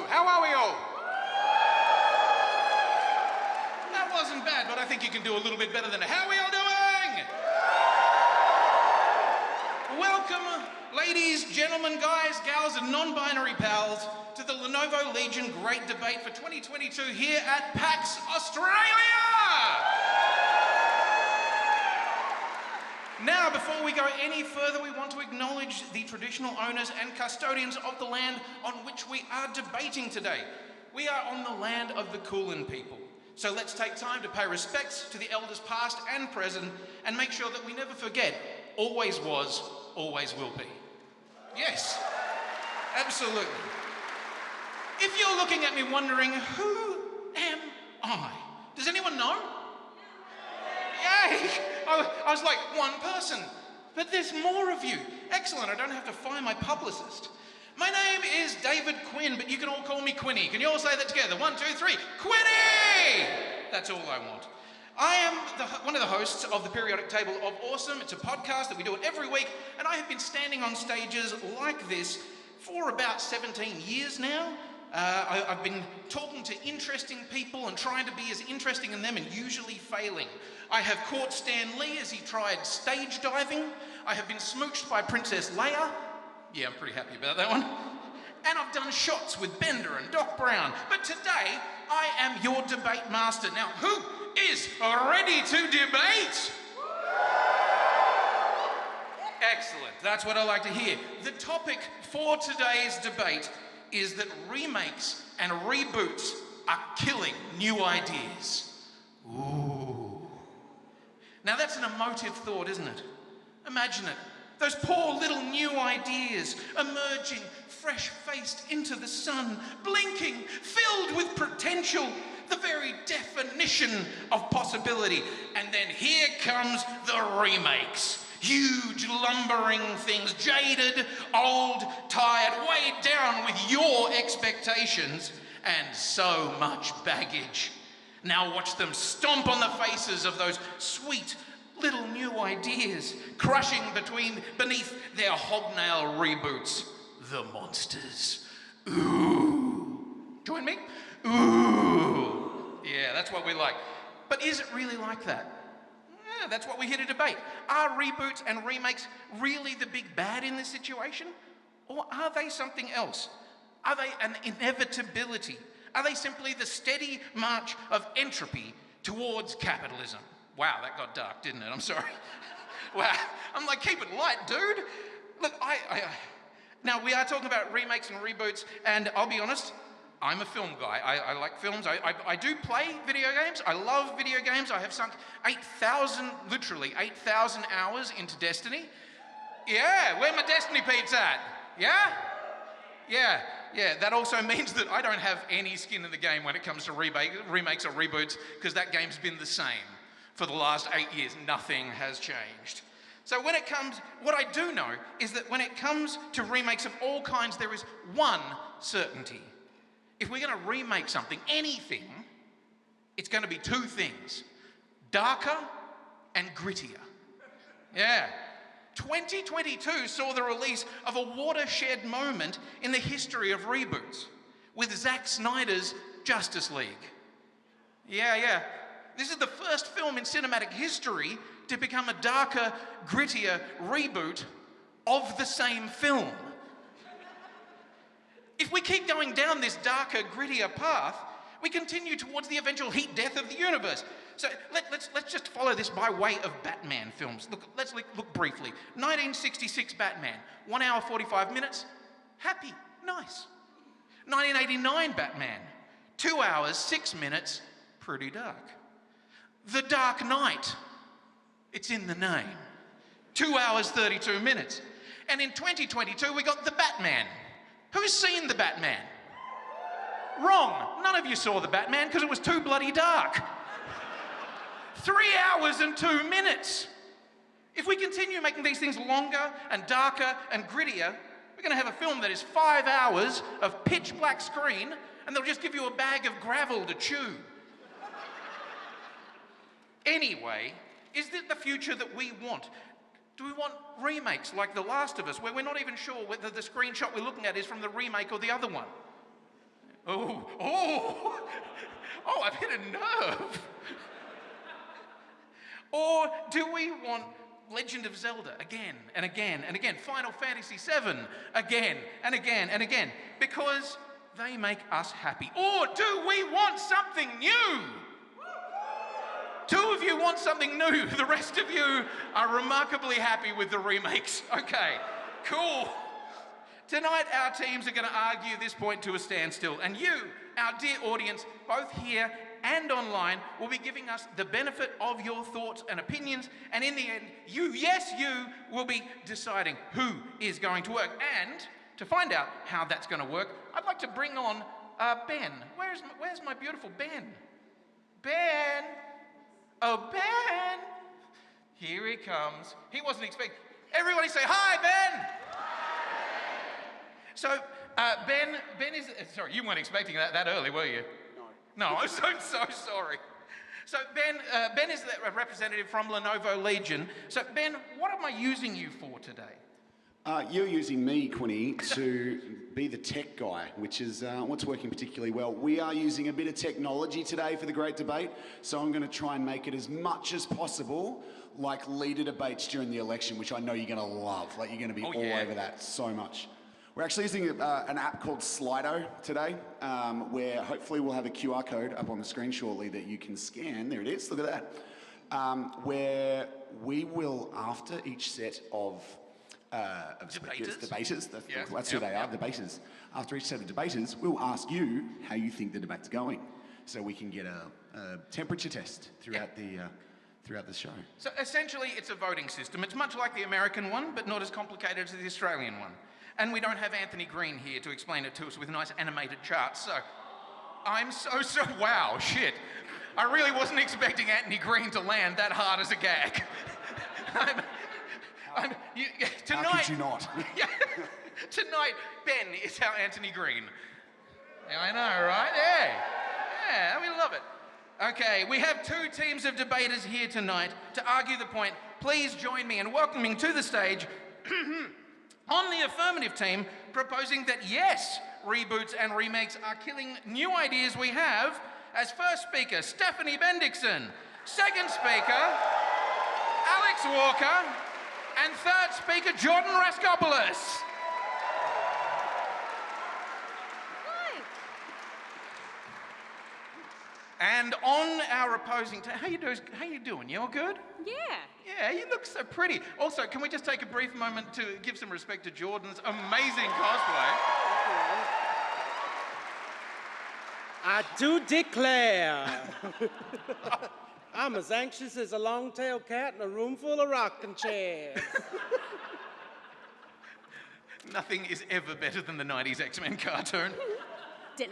How are we all? That wasn't bad, but I think you can do a little bit better than that. How are we all doing? Welcome, ladies, gentlemen, guys, gals, and non-binary pals, to the Lenovo Legion Great Debate for 2022 here at PAX Australia! Now, before we go any further, we want to acknowledge the traditional owners and custodians of the land on which we are debating today. We are on the land of the Kulin people. So let's take time to pay respects to the elders past and present and make sure that we never forget, always was, always will be. Yes, absolutely. If you're looking at me wondering, who am I? Does anyone know? Yay! I was like, one person. But there's more of you. Excellent, I don't have to fire my publicist. My name is David Quinn, but you can all call me Quinny. Can you all say that together? 1, 2, 3. Quinny! That's all I want. I am one of the hosts of the Periodic Table of Awesome. It's a podcast that we do it every week, and I have been standing on stages like this for about 17 years now. I've been talking to interesting people and trying to be as interesting in them and usually failing. I have caught Stan Lee as he tried stage diving. I have been smooched by Princess Leia. Yeah, I'm pretty happy about that one. And I've done shots with Bender and Doc Brown. But today, I am your debate master. Now, who is ready to debate? Excellent, that's what I like to hear. The topic for today's debate is that remakes and reboots are killing new ideas. Ooh. Now that's an emotive thought, isn't it? Imagine it. Those poor little new ideas emerging, fresh-faced into the sun, blinking, filled with potential, the very definition of possibility. And then here comes the remakes. Huge, lumbering things, jaded, old, tired, weighed down with your expectations, and so much baggage. Now watch them stomp on the faces of those sweet little new ideas, crushing beneath their hobnail reboots, the monsters. Ooh. Join me? Ooh. Yeah, that's what we like. But is it really like that? Yeah, that's what we're here to debate. Are reboots and remakes really the big bad in this situation? Or are they something else? Are they an inevitability? Are they simply the steady march of entropy towards capitalism? Wow, that got dark, didn't it? I'm sorry. Wow, I'm like, keep it light, dude. Look, now we are talking about remakes and reboots, and I'll be honest, I'm a film guy. I like films. I do play video games. I love video games. I have sunk 8,000, literally 8,000 hours into Destiny. Yeah, where my Destiny peeps at? Yeah? Yeah. That also means that I don't have any skin in the game when it comes to remakes or reboots, because that game's been the same for the last 8 years. Nothing has changed. So when it comes, what I do know is that when it comes to remakes of all kinds, there is one certainty. If we're going to remake something, anything, it's going to be two things: darker and grittier. Yeah. 2022 saw the release of a watershed moment in the history of reboots with Zack Snyder's Justice League. Yeah. This is the first film in cinematic history to become a darker, grittier reboot of the same film. If we keep going down this darker, grittier path, we continue towards the eventual heat death of the universe. So let's just follow this by way of Batman films. Let's look briefly. 1966 Batman, 1 hour 45 minutes, happy, nice. 1989 Batman, 2 hours 6 minutes, pretty dark. The Dark Knight, it's in the name, 2 hours 32 minutes. And in 2022 we got The Batman. Who's seen The Batman? Wrong. None of you saw The Batman because it was too bloody dark. 3 hours and 2 minutes. If we continue making these things longer and darker and grittier, we're going to have a film that is 5 hours of pitch black screen, and they'll just give you a bag of gravel to chew. Anyway, is this the future that we want? Do we want remakes like The Last of Us, where we're not even sure whether the screenshot we're looking at is from the remake or the other one? Oh, I've hit a nerve. Or do we want Legend of Zelda again and again and again? Final Fantasy VII again and again and again, because they make us happy. Or do we want something new? Two of you want something new. The rest of you are remarkably happy with the remakes. Okay, cool. Tonight, our teams are going to argue this point to a standstill, and you, our dear audience, both here and online, will be giving us the benefit of your thoughts and opinions, and in the end, you will be deciding who is going to work. And to find out how that's going to work, I'd like to bring on Ben. Where's my beautiful Ben? Ben! Oh, Ben! Here he comes. He wasn't expecting. Everybody say hi, Ben! So, Ben is, sorry, you weren't expecting that early, were you? No. No, I'm so sorry. So, Ben is the representative from Lenovo Legion. So, Ben, what am I using you for today? You're using me, Quinny, to be the tech guy, which is what's working particularly well. We are using a bit of technology today for the great debate, so I'm going to try and make it as much as possible like leader debates during the election, which I know you're going to love. Like, you're going to be all over that so much. We're actually using an app called Slido today, where hopefully we'll have a QR code up on the screen shortly that you can scan. There it is, look at that. Where we will, after each set of debaters, that's who they are, debaters. After each set of debaters, we'll ask you how you think the debate's going, so we can get a temperature test throughout the show. So essentially, it's a voting system. It's much like the American one, but not as complicated as the Australian one. And we don't have Anthony Green here to explain it to us with nice animated charts, so I'm so, wow, shit. I really wasn't expecting Anthony Green to land that hard as a gag. Tonight, how could you not? Tonight, Ben is our Anthony Green. Yeah, I know, right? Yeah, we love it. Okay, we have two teams of debaters here tonight to argue the point. Please join me in welcoming to the stage on the affirmative team, proposing that yes, reboots and remakes are killing new ideas. We have, as first speaker, Stephanie Bendixson. Second speaker, Alex Walker. And third speaker, JordanRasko. Hi. And on our opposing team, how you doing? You all good? Yeah. Yeah, you look so pretty. Also, can we just take a brief moment to give some respect to Jordan's amazing cosplay? I do declare. I'm as anxious as a long-tailed cat in a room full of rocking chairs. Nothing is ever better than the 90s X-Men cartoon. Yeah.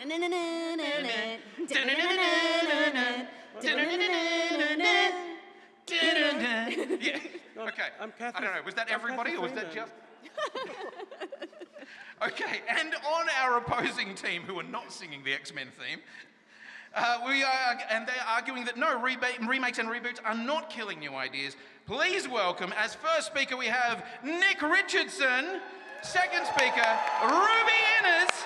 Okay. I don't know. Was that everybody or was that just? Okay. And on our opposing team, who are not singing the X-Men theme, they're arguing that no, remakes and reboots are not killing new ideas. Please welcome, as first speaker, we have Nick Richardson. Second speaker, Ruby Innes.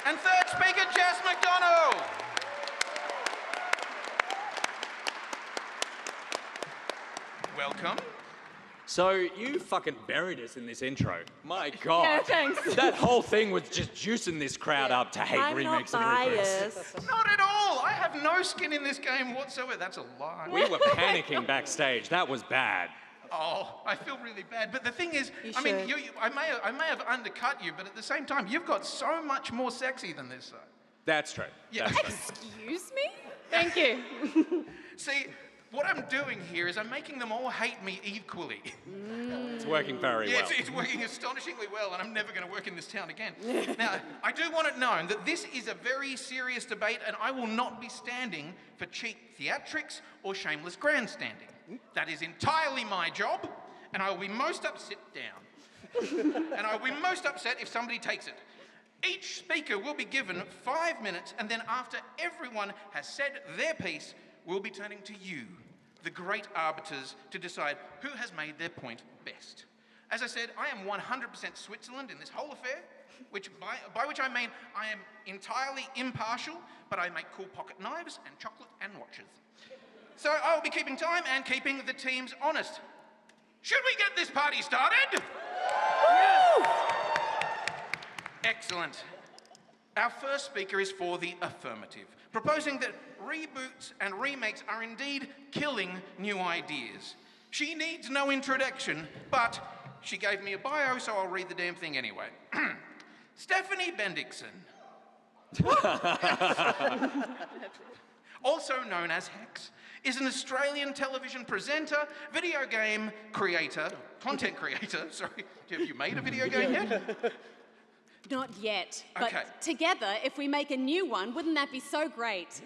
And third speaker, Jess McDonnell. Welcome. So you fucking buried us in this intro. My God. Yeah, thanks. That whole thing was just juicing this crowd up to hate remakes and reboots. Not at all. I have no skin in this game whatsoever. That's a lie. We were panicking backstage. That was bad. Oh, I feel really bad. But the thing is, I mean, I may have undercut you, but at the same time, you've got so much more sexy than this side. That's true. Yeah. Excuse me? Thank you. See, what I'm doing here is I'm making them all hate me equally. It's working very well. It's working astonishingly well, and I'm never going to work in this town again. Now, I do want it known that this is a very serious debate, and I will not be standing for cheap theatrics or shameless grandstanding. That is entirely my job, and I will be most upset and I will be most upset if somebody takes it. Each speaker will be given 5 minutes, and then after everyone has said their piece, we'll be turning to you, the great arbiters, to decide who has made their point best. As I said, I am 100% Switzerland in this whole affair, by which I mean I am entirely impartial, but I make cool pocket knives and chocolate and watches. So I'll be keeping time and keeping the teams honest. Should we get this party started? Excellent. Our first speaker is for the affirmative, proposing that reboots and remakes are indeed killing new ideas. She needs no introduction, but she gave me a bio, so I'll read the damn thing anyway. Stephanie Bendixson, also known as Hex, is an Australian television presenter, video game creator, content creator, sorry. Have you made a video game yet? Not yet, but Okay. together, if we make a new one, wouldn't that be so great?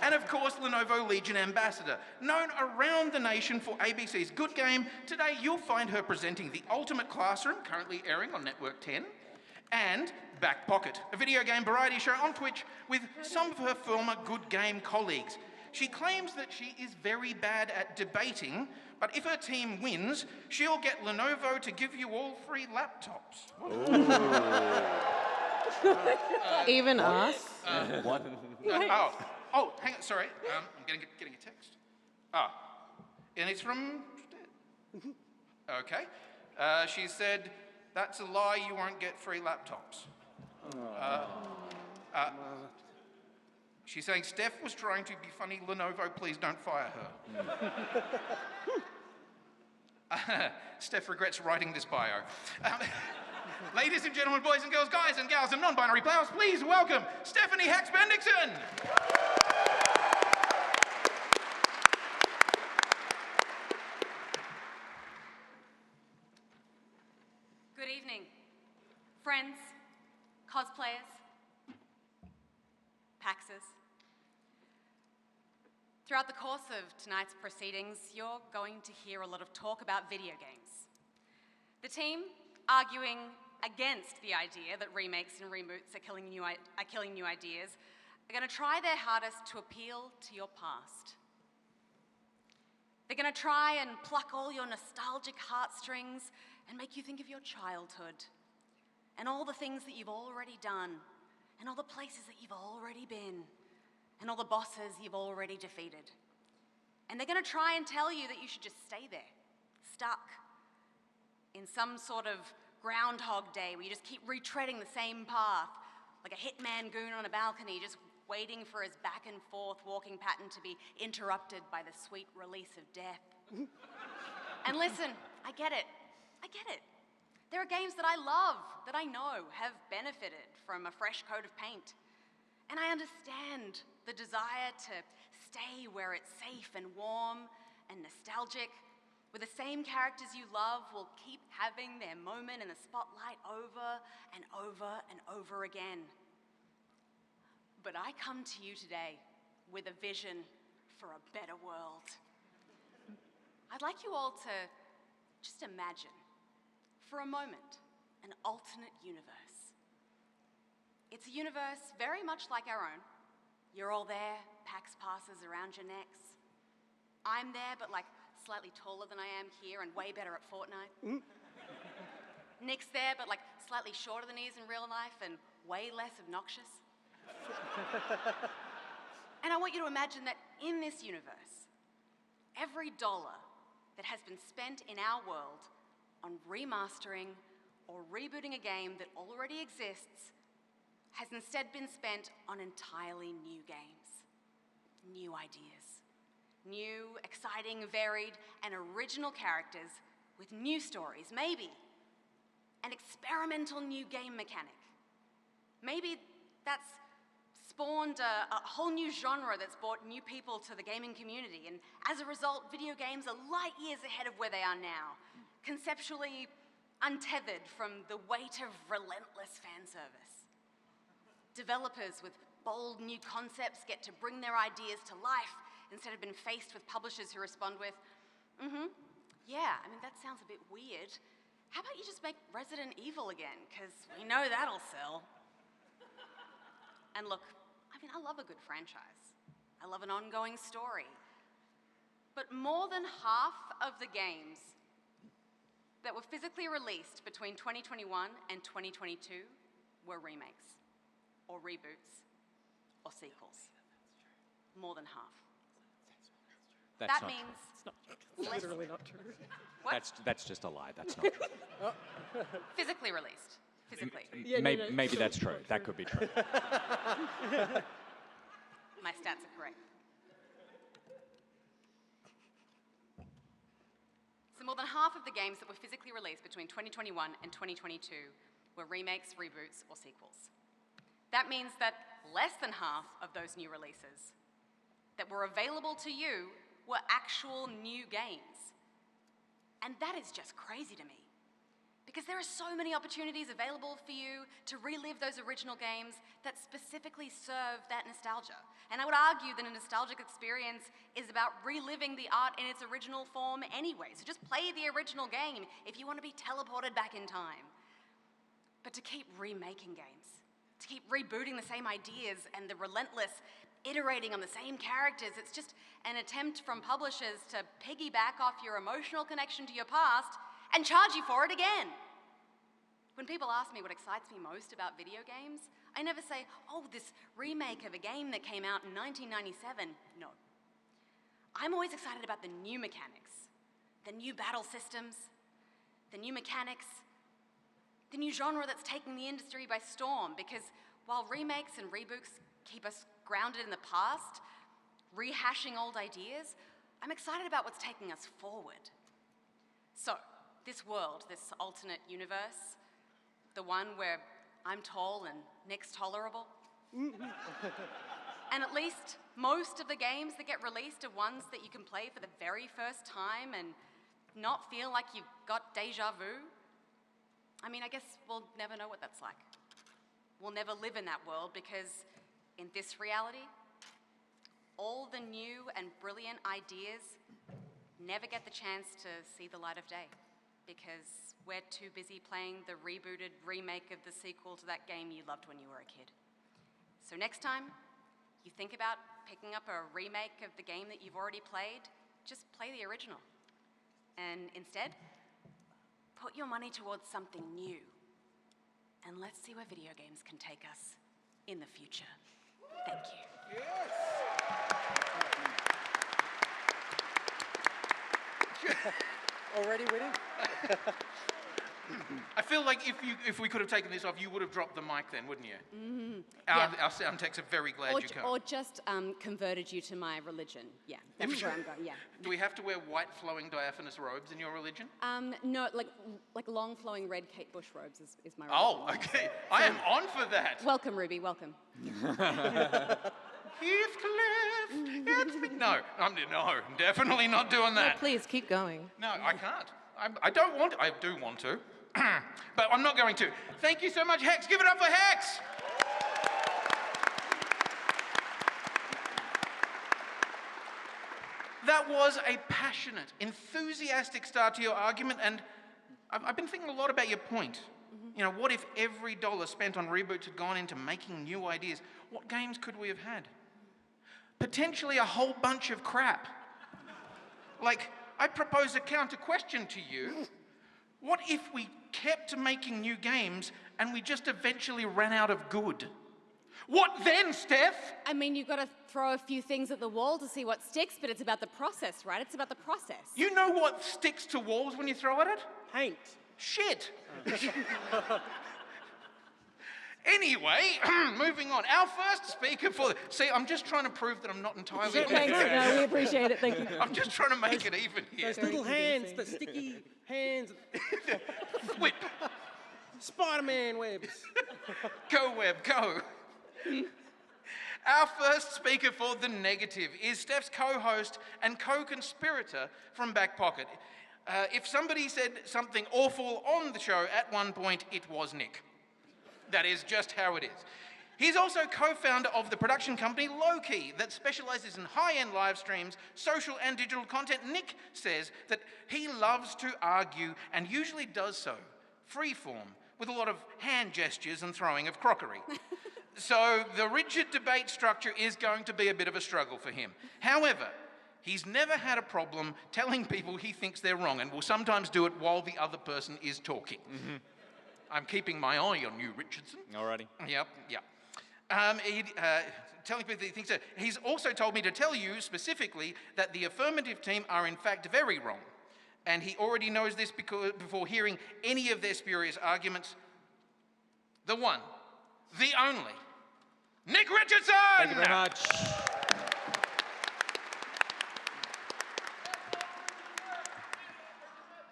And of course, Lenovo Legion ambassador, known around the nation for ABC's Good Game. Today, you'll find her presenting The Ultimate Classroom, currently airing on Network 10, and Back Pocket, a video game variety show on Twitch with some of her former Good Game colleagues. She claims that she is very bad at debating, but if her team wins, she'll get Lenovo to give you all free laptops. Even us? What? Oh, hang on, sorry. I'm getting a text. And it's from... Okay. She said, that's a lie, you won't get free laptops. She's saying, Steph was trying to be funny, Lenovo, please don't fire her. Steph regrets writing this bio. Ladies and gentlemen, boys and girls, guys and gals and non-binary players, please welcome Stephanie Hex Bendixson. Good evening, friends, cosplayers, PAXers. Throughout the course of tonight's proceedings, you're going to hear a lot of talk about video games. The team arguing against the idea that remakes and reboots are killing new ideas are going to try their hardest to appeal to your past. They're going to try and pluck all your nostalgic heartstrings and make you think of your childhood and all the things that you've already done and all the places that you've already been and all the bosses you've already defeated. And they're going to try and tell you that you should just stay there, stuck in some sort of Groundhog Day where you just keep retreading the same path, like a hitman goon on a balcony, just waiting for his back and forth walking pattern to be interrupted by the sweet release of death. And listen, I get it. There are games that I love, that I know have benefited from a fresh coat of paint. And I understand the desire to stay where it's safe and warm and nostalgic, where the same characters you love will keep having their moment in the spotlight over and over and over again. But I come to you today with a vision for a better world. I'd like you all to just imagine, for a moment, an alternate universe. It's a universe very much like our own. You're all there, PAX passes around your necks. I'm there, but like slightly taller than I am here and way better at Fortnite. Nick's there, but like slightly shorter than he is in real life and way less obnoxious. And I want you to imagine that in this universe, every dollar that has been spent in our world on remastering or rebooting a game that already exists has instead been spent on entirely new games, new ideas, new, exciting, varied, and original characters with new stories, maybe an experimental new game mechanic. Maybe that's spawned a whole new genre that's brought new people to the gaming community, and as a result, video games are light years ahead of where they are now, conceptually untethered from the weight of relentless fan service. Developers with bold new concepts get to bring their ideas to life instead of being faced with publishers who respond with, yeah, I mean, that sounds a bit weird. How about you just make Resident Evil again, because we know that'll sell. And look, I mean, I love a good franchise. I love an ongoing story. But more than half of the games that were physically released between 2021 and 2022 were remakes, or reboots, or sequels. More than half. That's That not means true. less, Literally not true. what? That's just a lie. That's not true. Physically released. Physically. Yeah, Maybe that's true. That could be true. My stats are correct. So more than half of the games that were physically released between 2021 and 2022 were remakes, reboots, or sequels. That means that less than half of those new releases that were available to you were actual new games. And that is just crazy to me. Because there are so many opportunities available for you to relive those original games that specifically serve that nostalgia. And I would argue that a nostalgic experience is about reliving the art in its original form anyway. So just play the original game if you want to be teleported back in time. But to keep remaking games, to keep rebooting the same ideas and the relentless iterating on the same characters, it's just an attempt from publishers to piggyback off your emotional connection to your past and charge you for it again. When people ask me what excites me most about video games, I never say, oh, this remake of a game that came out in 1997. No. I'm always excited about the new mechanics, the new battle systems, the new mechanics, the new genre that's taking the industry by storm, because while remakes and reboots keep us grounded in the past, rehashing old ideas, I'm excited about what's taking us forward. So, this world, this alternate universe, the one where I'm tall and Nick's tolerable, and at least most of the games that get released are ones that you can play for the very first time and not feel like you've got deja vu. I mean, I guess we'll never know what that's like. We'll never live in that world because in this reality, all the new and brilliant ideas never get the chance to see the light of day because we're too busy playing the rebooted remake of the sequel to that game you loved when you were a kid. So next time you think about picking up a remake of the game that you've already played, just play the original. And instead, put your money towards something new. And let's see where video games can take us in the future. Thank you. Already winning? I feel like if we could have taken this off, you would have dropped the mic then, wouldn't you? Yeah. Our sound techs are very glad you come. Or just converted you to my religion. Yeah, that's where I'm going, yeah. Do we have to wear white flowing diaphanous robes in your religion? No, like long flowing red Kate Bush robes is my religion. Oh, okay. I am on for that. Welcome, Ruby, welcome. Heathcliff, it's me. No, I'm definitely not doing No, that. please keep going. No, I can't. I don't want to. I do want to, but I'm not going to. Thank you so much, Hex. Give it up for Hex. That was a passionate, enthusiastic start to your argument, and I've been thinking a lot about your point. You know, what if every dollar spent on reboots had gone into making new ideas? What games could we have had? Potentially a whole bunch of crap. Like, I propose a counter question to you. What if we kept making new games and we just eventually ran out of good? What then, Steph? I mean, you've got to throw a few things at the wall to see what sticks, but it's about the process, right? It's about the process. You know what sticks to walls when you throw at it? Paint. Shit. Anyway, moving on. Our first speaker for... See, I'm just trying to prove that I'm not entirely... Thanks. No, we appreciate it. Thank you. I'm just trying to make it even here. Those little hands, the sticky hands. Whip. Spider-Man webs. Go, Web, go. Our first speaker for The Negative is Steph's co-host and co-conspirator from Back Pocket. If somebody said something awful on the show at one point, it was Nick. That is just how it is. He's also co-founder of the production company Low-Key that specializes in high-end live streams, social and digital content. Nick says that he loves to argue and usually does so freeform with a lot of hand gestures and throwing of crockery. So the rigid debate structure is going to be a bit of a struggle for him. However, He's never had a problem telling people he thinks they're wrong and will sometimes do it while the other person is talking. I'm keeping my eye on you, Richardson. Alrighty. Yep. Telling people that he thinks that. He's also told me to tell you specifically that the affirmative team are in fact very wrong. And he already knows this because before hearing any of their spurious arguments. The one, the only, Nick Richardson! Thank you very much.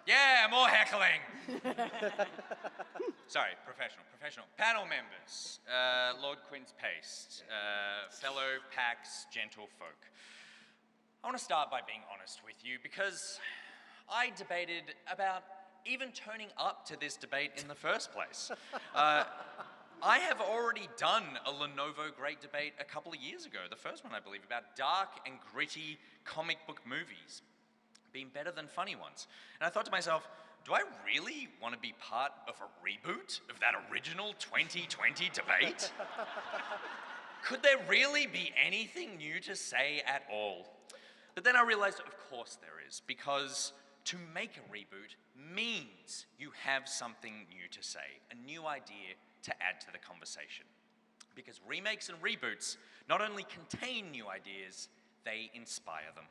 Yeah, more heckling. Sorry, professional. Panel members, Lord Quin's Paste, fellow PAX gentlefolk. I want to start by being honest with you because I debated about even turning up to this debate in the first place. I have already done a Lenovo Great Debate a couple of years ago, the first one I believe, about dark and gritty comic book movies being better than funny ones. And I thought to myself, do I really want to be part of a reboot of that original 2020 debate? Could there really be anything new to say at all? But then I realized, of course there is, because to make a reboot means you have something new to say, a new idea to add to the conversation. Because remakes and reboots not only contain new ideas, they inspire them.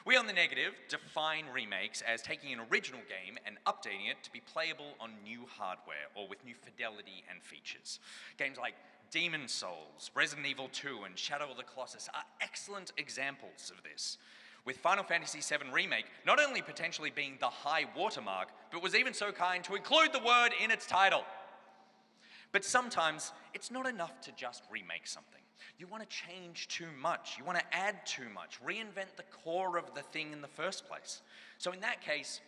We on The Negative define remakes as taking an original game and updating it to be playable on new hardware or with new fidelity and features. Games like Demon's Souls, Resident Evil 2, and Shadow of the Colossus are excellent examples of this. With Final Fantasy VII Remake not only potentially being the high watermark, but was even so kind to include the word in its title. But sometimes it's not enough to just remake something. You want to change too much. You want to add too much, reinvent the core of the thing in the first place. So in that case,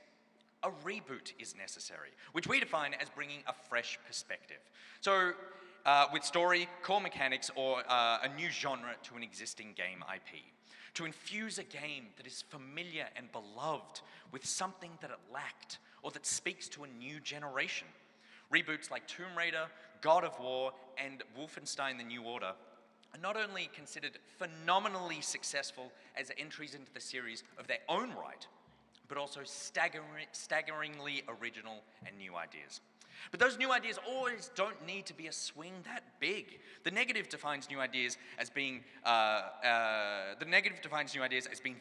a reboot is necessary, which we define as bringing a fresh perspective. So with story, core mechanics, or a new genre to an existing game IP. To infuse a game that is familiar and beloved with something that it lacked, or that speaks to a new generation. Reboots like Tomb Raider, God of War, and Wolfenstein: The New Order are not only considered phenomenally successful as entries into the series of their own right, but also staggeringly original and new ideas. But those new ideas always don't need to be a swing that big. The Negative defines new ideas as being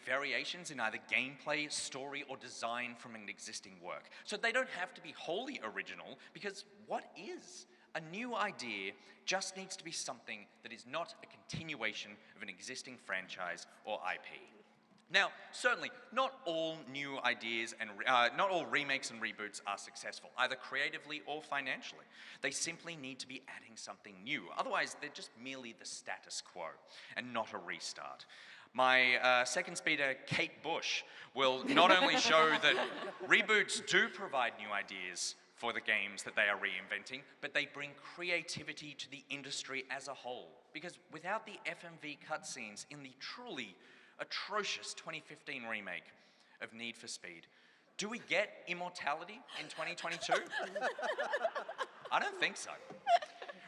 variations in either gameplay, story, or design from an existing work. So they don't have to be wholly original, because what is? A new idea just needs to be something that is not a continuation of an existing franchise or IP. Now, certainly, not all new ideas and not all remakes and reboots are successful, either creatively or financially. They simply need to be adding something new. Otherwise, they're just merely the status quo and not a restart. My second speaker, Kate Bush, will not only show that reboots do provide new ideas for the games that they are reinventing, but they bring creativity to the industry as a whole. Because without the FMV cutscenes in the truly atrocious 2015 remake of Need for Speed, do we get immortality in 2022? I don't think so.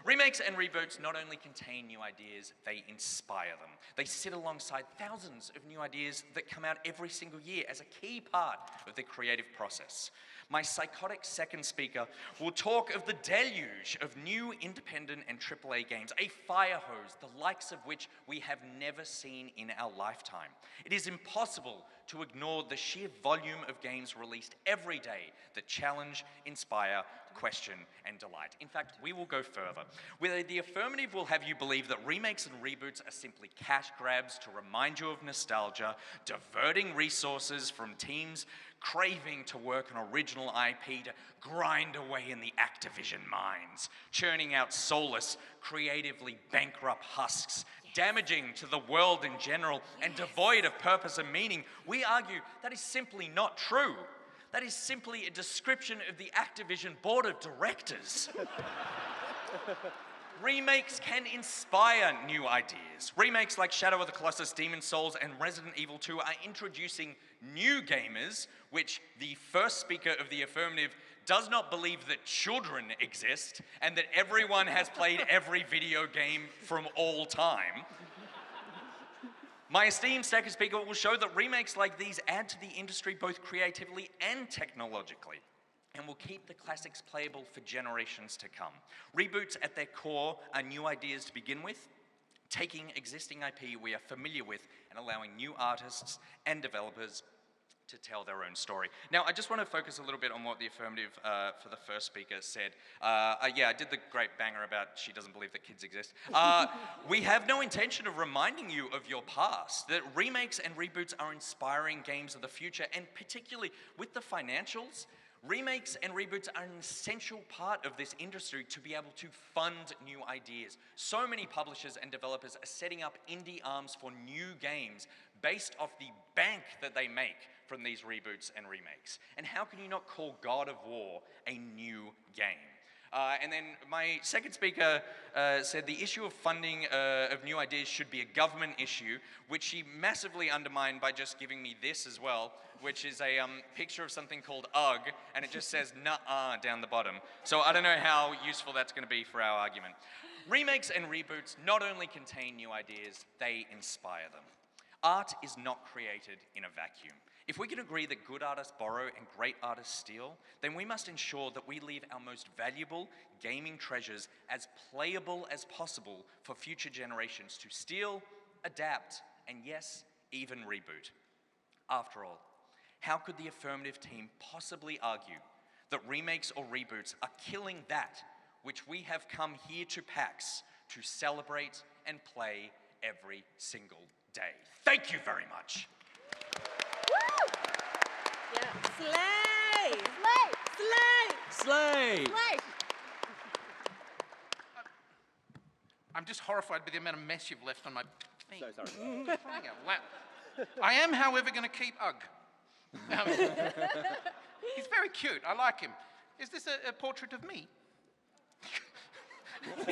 Remakes and reboots not only contain new ideas, they inspire them. They sit alongside thousands of new ideas that come out every single year as a key part of the creative process. My psychotic second speaker will talk of the deluge of new independent and AAA games, a fire hose, the likes of which we have never seen in our lifetime. It is impossible to ignore the sheer volume of games released every day that challenge, inspire, question, and delight. In fact, we will go further. Whether the affirmative will have you believe that remakes and reboots are simply cash grabs to remind you of nostalgia, diverting resources from teams craving to work on original IP to grind away in the Activision mines, churning out soulless, creatively bankrupt husks, damaging to the world in general, and devoid of purpose and meaning, we argue that is simply not true. That is simply a description of the Activision board of directors. Remakes can inspire new ideas. Remakes like Shadow of the Colossus, Demon's Souls, and Resident Evil 2 are introducing new gamers, which the first speaker of the affirmative does not believe that children exist and that everyone has played every video game from all time. My esteemed second speaker will show that remakes like these add to the industry both creatively and technologically, and will keep the classics playable for generations to come. Reboots at their core are new ideas to begin with, taking existing IP we are familiar with and allowing new artists and developers to tell their own story. Now, I just want to focus a little bit on what the affirmative for the first speaker said. Yeah, I did the great banger about she doesn't believe that kids exist. We have no intention of reminding you of your past, that remakes and reboots are inspiring games of the future, and particularly with the financials, remakes and reboots are an essential part of this industry to be able to fund new ideas. So many publishers and developers are setting up indie arms for new games based off the bank that they make from these reboots and remakes. And how can you not call God of War a new game? And then my second speaker said the issue of funding of new ideas should be a government issue, which she massively undermined by just giving me this as well, which is a picture of something called UGG, and it just says nuh-uh down the bottom. So I don't know how useful that's going to be for our argument. Remakes and reboots not only contain new ideas, they inspire them. Art is not created in a vacuum. If we can agree that good artists borrow and great artists steal, then we must ensure that we leave our most valuable gaming treasures as playable as possible for future generations to steal, adapt, and yes, even reboot. After all, how could the affirmative team possibly argue that remakes or reboots are killing that which we have come here to PAX to celebrate and play every single day? Thank you very much. Yeah. Slay! Slay! I'm just horrified by the amount of mess you've left on my thing. So sorry. Hang on, wow. I am, however, going to keep Ugg. He's very cute. I like him. Is this a portrait of me?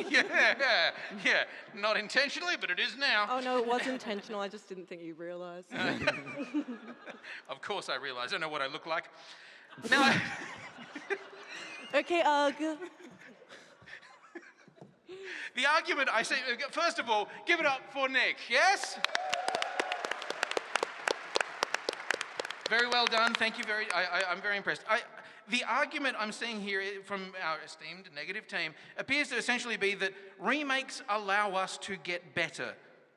yeah. Not intentionally, but it is now. Oh no, it was intentional. I just didn't think you realised. Of course I realize. I know what I look like. Now, Okay, Ugg. the argument I say, first of all, give it up for Nick, yes? Very well done. Thank you I'm very impressed. The argument I'm seeing here from our esteemed negative team appears to essentially be that remakes allow us to get better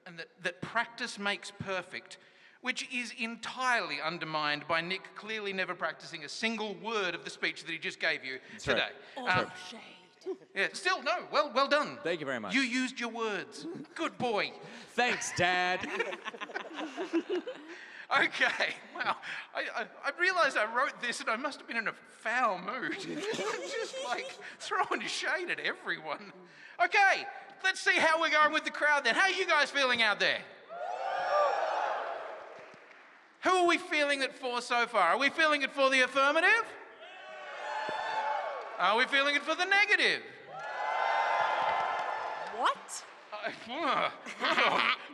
and that practice makes perfect, which is entirely undermined by Nick clearly never practicing a single word of the speech that he just gave you today. Shade. Yeah, still, no, well done. Thank you very much. You used your words. Good boy. Thanks, Dad. Okay, well, I realised I wrote this and I must have been in a foul mood. Just like throwing shade at everyone. Okay, let's see how we're going with the crowd then. How are you guys feeling out there? Who are we feeling it for so far? Are we feeling it for the affirmative? Are we feeling it for the negative? What? Wow.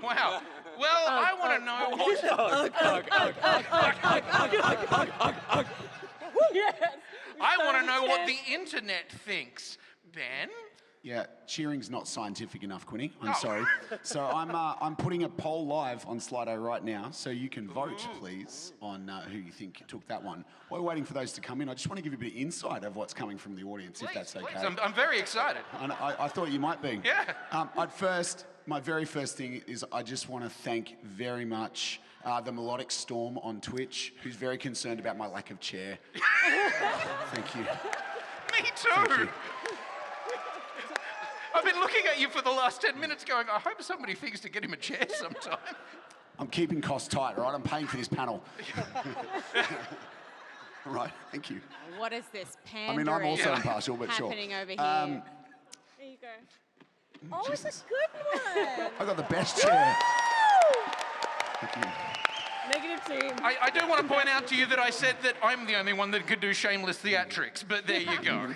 Well, I want to know what... Yes. I want to know what the internet thinks. Ben? Yeah, cheering's not scientific enough, Quinny. I'm Oh. sorry. So I'm putting a poll live on Slido right now, so you can vote, please, on who you think took that one. While we're waiting for those to come in, I just want to give you a bit of insight of what's coming from the audience, if that's okay. Please. I'm very excited. I thought you might be. Yeah. My very first thing is I just want to thank very much the Melodic Storm on Twitch, who's very concerned about my lack of chair. Thank you. Me too. Thank you. I've been looking at you for the last 10 minutes going, I hope somebody thinks to get him a chair sometime. I'm keeping costs tight, right? I'm paying for this panel. Right, thank you. What is this I pandering mean, I'm also impartial, but sure. happening over here? There you go. Oh, it's a good one. I got the best chair. Thank you. Negative team. I do want to point out to you that I said that I'm the only one that could do shameless theatrics, but there you go.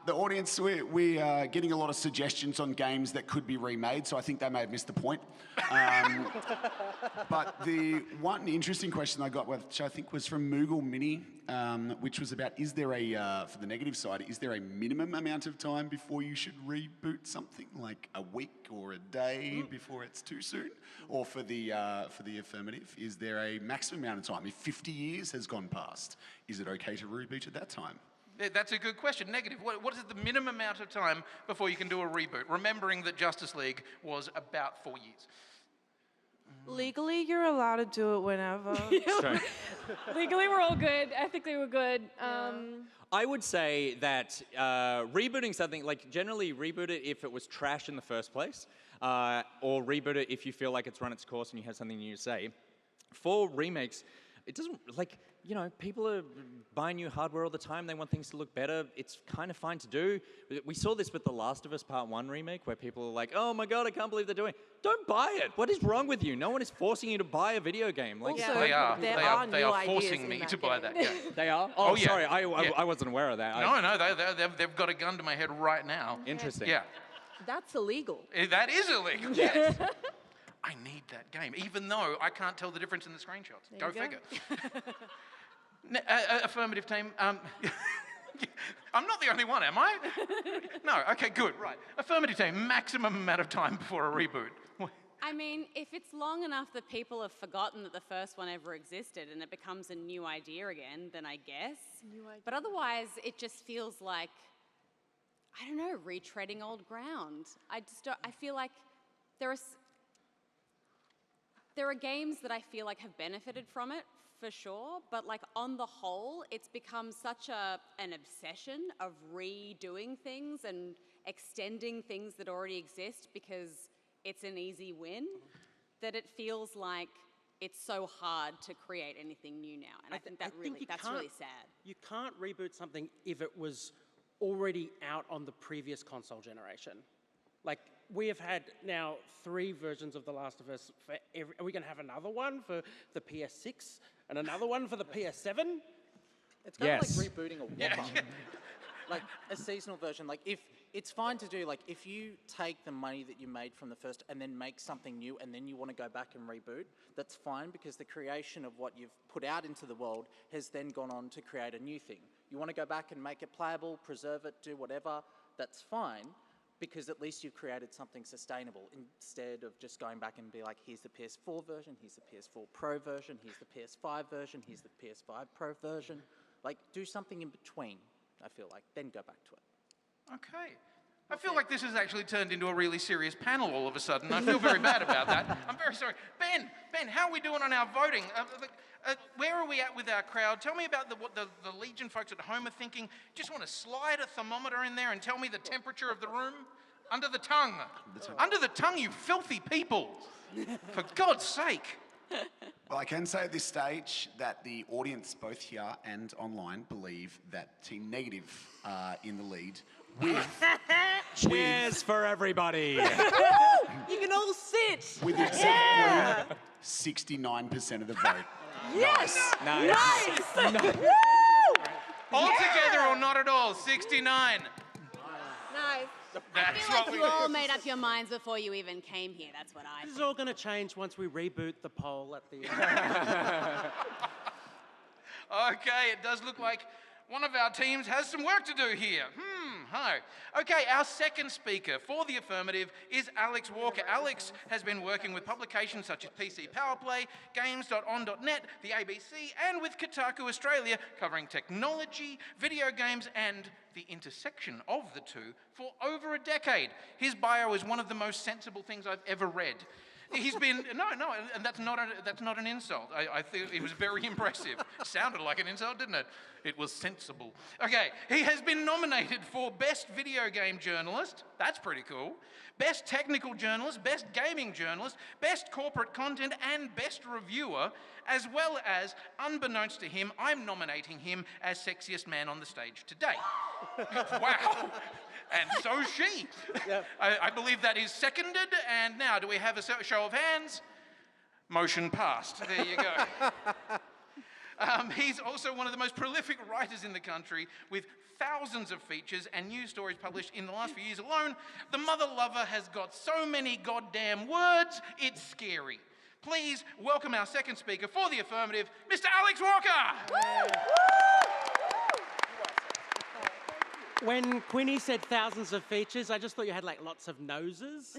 The audience, we are getting a lot of suggestions on games that could be remade, so I think they may have missed the point. But the one interesting question I got, which I think was from Moogle Mini, which was about, is there a, for the negative side, is there a minimum amount of time before you should reboot something, like a week or a day before it's too soon? Or for the affirmative, is there a maximum amount of time? If 50 years has gone past, is it okay to reboot at that time? That's a good question. Negative. What is the minimum amount of time before you can do a reboot? Remembering that Justice League was about 4 years. Legally, you're allowed to do it whenever. Legally, we're all good. Ethically, we're good. I would say that rebooting something, like generally reboot it if it was trash in the first place, or reboot it if you feel like it's run its course and you have something new to say. For remakes, it doesn't, like, you know, people are buying new hardware all the time. They want things to look better. It's kind of fine to do. We saw this with The Last of Us Part 1 remake, where people are like, oh my God, I can't believe they're doing it. Don't buy it. What is wrong with you? No one is forcing you to buy a video game. Like, Also, They are. there They new are ideas forcing in me that to buy game. that game. they are? Oh, yeah. Sorry, Yeah. I wasn't aware of that. No, they've got a gun to my head right now. Interesting. Yeah. That's illegal. That is illegal, yes. I need that game, even though I can't tell the difference in the screenshots. There Go you go. figure. Affirmative team. I'm not the only one, am I? No, okay, good, right. Affirmative team, maximum amount of time before a reboot. I mean, if it's long enough that people have forgotten that the first one ever existed and it becomes a new idea again, then I guess. But otherwise, it just feels like, I don't know, retreading old ground. I feel like there are games that I feel like have benefited from it, for sure, but like on the whole, it's become such an obsession of redoing things and extending things that already exist because it's an easy win, that it feels like it's so hard to create anything new now. And I think that's really sad. You can't reboot something if it was already out on the previous console generation. Like, we have had now 3 versions of The Last of Us. Are we going to have another one for the PS6 and another one for the PS7? It's kind of like rebooting a Whopper. Like a seasonal version. Like, if it's fine to do, like, if you take the money that you made from the first and then make something new and then you want to go back and reboot, that's fine because the creation of what you've put out into the world has then gone on to create a new thing. You want to go back and make it playable, preserve it, do whatever, that's fine. Because at least you've created something sustainable instead of just going back and be like, here's the PS4 version, here's the PS4 Pro version, here's the PS5 version, here's the PS5 Pro version. Like, do something in between, I feel like, then go back to it. Okay. I feel like this has actually turned into a really serious panel all of a sudden. I feel very bad about that. I'm very sorry. Ben, how are we doing on our voting? Where are we at with our crowd? Tell me about what the Legion folks at home are thinking. Just want to slide a thermometer in there and tell me the temperature of the room? Under the tongue. Under the tongue, you filthy people. For God's sake. Well, I can say at this stage that the audience, both here and online, believe that Team Negative are in the lead. Cheers for everybody. You can all sit. With exactly 69% of the vote. Yes. Nice. All together or not at all, 69. Nice. I feel like you all made up your minds before you even came here. That's what I This think. is all going to change once we reboot the poll at the end. Okay, it does look like one of our teams has some work to do here. Hi. Okay, our second speaker for the affirmative is Alex Walker. Alex has been working with publications such as PC Powerplay, Games.on.net, the ABC, and with Kotaku Australia, covering technology, video games, and the intersection of the two for over a decade. His bio is one of the most sensible things I've ever read. He's been, no, and that's not an insult. I think it was very impressive. Sounded like an insult, didn't it? It was sensible. Okay, he has been nominated for Best Video Game Journalist. That's pretty cool. Best Technical Journalist, Best Gaming Journalist, Best Corporate Content, and Best Reviewer, as well as, unbeknownst to him, I'm nominating him as Sexiest Man on the Stage today. Wow. And so she. Yep. I believe that is seconded. And now, do we have a show of hands? Motion passed. There you go. He's also one of the most prolific writers in the country, with thousands of features and news stories published in the last few years alone. The Mother Lover has got so many goddamn words, it's scary. Please welcome our second speaker for the affirmative, Mr. Alex Walker. When Quinny said thousands of features, I just thought you had like lots of noses.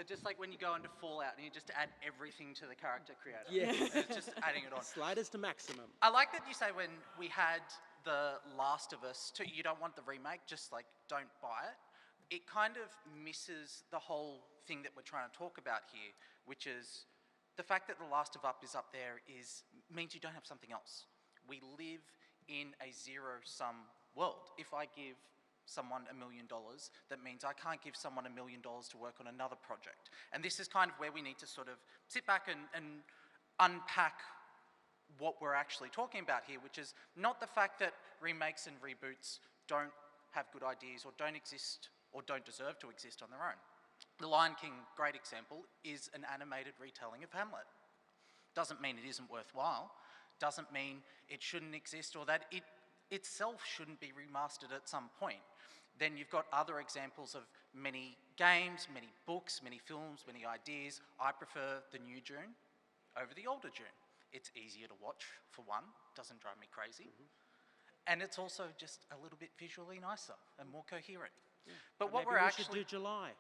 Just like when you go into Fallout and you just add everything to the character creator. Yes. It's just adding it on. Sliders to maximum. I like that you say when we had The Last of Us 2, you don't want the remake, just like don't buy it. It kind of misses the whole thing that we're trying to talk about here, which is the fact that The Last of Us is up there means you don't have something else. We live in a zero-sum world. If I give someone $1 million, that means I can't give someone $1 million to work on another project. And this is kind of where we need to sort of sit back and unpack what we're actually talking about here, which is not the fact that remakes and reboots don't have good ideas or don't exist or don't deserve to exist on their own. The Lion King, great example, is an animated retelling of Hamlet. Doesn't mean it isn't worthwhile, doesn't mean it shouldn't exist or that it itself shouldn't be remastered at some point. Then you've got other examples of many games, many books, many films, many ideas. I prefer the new Dune over the older Dune. It's easier to watch, for one, doesn't drive me crazy. And it's also just a little bit visually nicer and more coherent. Yeah. But what maybe we're we actually... should do July.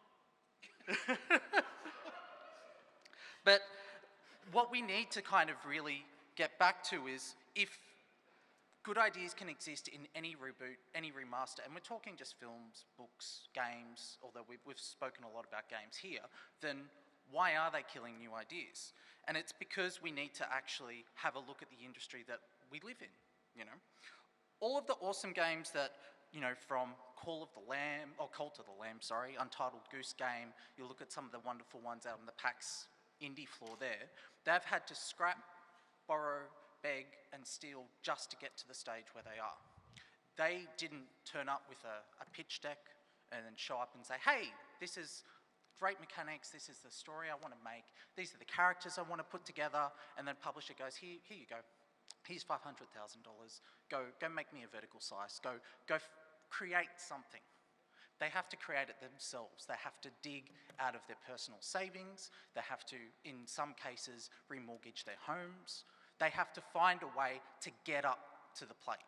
But what we need to kind of really get back to is if good ideas can exist in any reboot, any remaster, and we're talking just films, books, games, although we've spoken a lot about games here, then why are they killing new ideas? And it's because we need to actually have a look at the industry that we live in, you know? All of the awesome games that, you know, from Call to the Lamb, Untitled Goose Game, you look at some of the wonderful ones out on the PAX indie floor there, they've had to scrap, borrow, beg and steal just to get to the stage where they are. They didn't turn up with a pitch deck and then show up and say, hey, this is great mechanics, this is the story I want to make, these are the characters I want to put together, and then publisher goes, here you go. Here's $500,000. Go make me a vertical slice. Go create something. They have to create it themselves. They have to dig out of their personal savings. They have to, in some cases, remortgage their homes. They have to find a way to get up to the plate.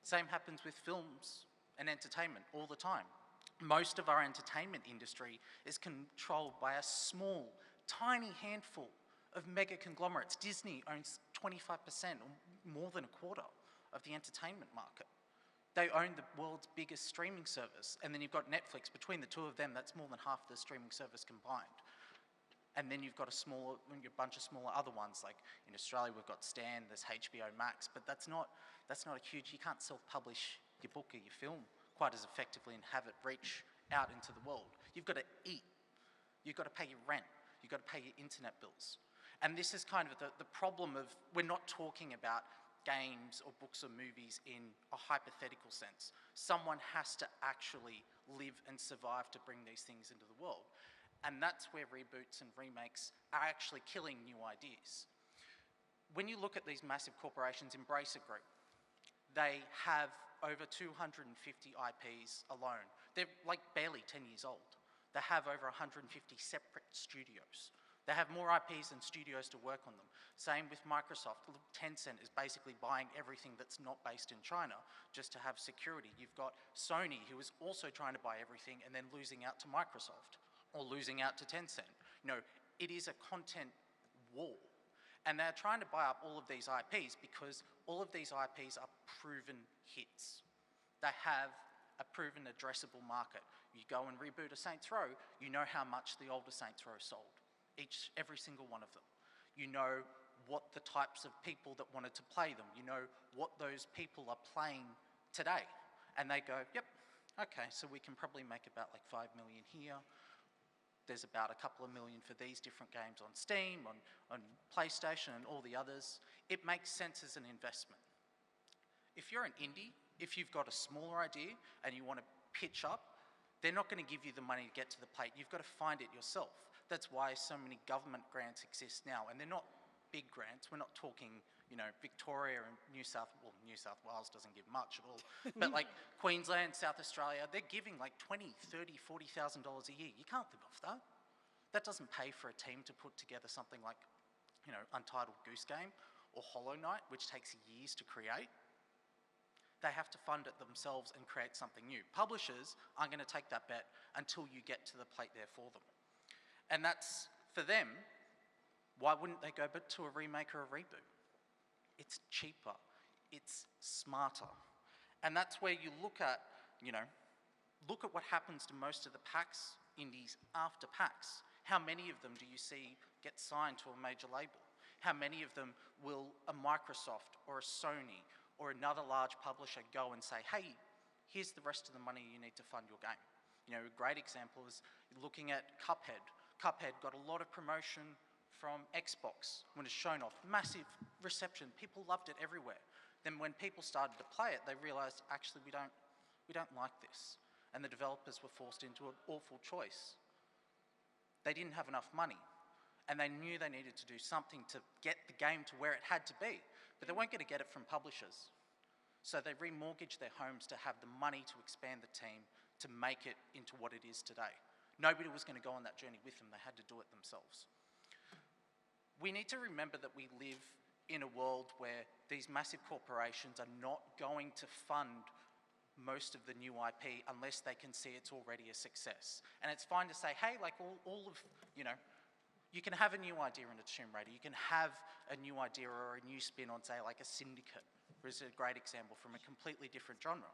Same happens with films and entertainment all the time. Most of our entertainment industry is controlled by a small, tiny handful of mega conglomerates. Disney owns 25% or more than a quarter of the entertainment market. They own the world's biggest streaming service, and then you've got Netflix. Between the two of them, that's more than half the streaming service combined. And then you've got a bunch of smaller other ones, like in Australia we've got Stan, there's HBO Max, but that's not a huge, you can't self-publish your book or your film quite as effectively and have it reach out into the world. You've got to eat, you've got to pay your rent, you've got to pay your internet bills. And this is kind of the problem of, we're not talking about games or books or movies in a hypothetical sense. Someone has to actually live and survive to bring these things into the world. And that's where reboots and remakes are actually killing new ideas. When you look at these massive corporations, Embracer Group, they have over 250 IPs alone. They're like barely 10 years old. They have over 150 separate studios. They have more IPs than studios to work on them. Same with Microsoft. Tencent is basically buying everything that's not based in China just to have security. You've got Sony, who is also trying to buy everything and then losing out to Microsoft or losing out to Tencent. You know, it is a content war. And they're trying to buy up all of these IPs because all of these IPs are proven hits. They have a proven addressable market. You go and reboot a Saints Row, you know how much the older Saints Row sold. Every single one of them. You know what the types of people that wanted to play them. You know what those people are playing today. And they go, yep, okay, so we can probably make about like 5 million here. There's about a couple of million for these different games on Steam, on PlayStation and all the others. It makes sense as an investment. If you're an indie, if you've got a smaller idea and you want to pitch up, they're not going to give you the money to get to the plate. You've got to find it yourself. That's why so many government grants exist now, and they're not big grants. We're not talking, you know, Victoria and New South Wales doesn't give much at all, but like Queensland, South Australia, they're giving like $20,000, $30,000, $40,000 a year. You can't live off that. That doesn't pay for a team to put together something like, you know, Untitled Goose Game or Hollow Knight, which takes years to create. They have to fund it themselves and create something new. Publishers aren't going to take that bet until you get to the plate there for them. And that's, for them, why wouldn't they go but to a remake or a reboot? It's cheaper, it's smarter. And that's where you look at, look at what happens to most of the PAX indies after PAX. How many of them do you see get signed to a major label? How many of them will a Microsoft or a Sony or another large publisher go and say, hey, here's the rest of the money you need to fund your game? A great example is looking at Cuphead. Cuphead got a lot of promotion from Xbox when it's shown off. Massive reception. People loved it everywhere. Then when people started to play it, they realized, actually, we don't like this. And the developers were forced into an awful choice. They didn't have enough money, and they knew they needed to do something to get the game to where it had to be, but they weren't going to get it from publishers. So they remortgaged their homes to have the money to expand the team to make it into what it is today. Nobody was going to go on that journey with them. They had to do it themselves. We need to remember that we live in a world where these massive corporations are not going to fund most of the new IP unless they can see it's already a success. And it's fine to say, hey, like all of, you can have a new idea in a Tomb Raider, you can have a new idea or a new spin on, say, like a Syndicate, which is a great example from a completely different genre.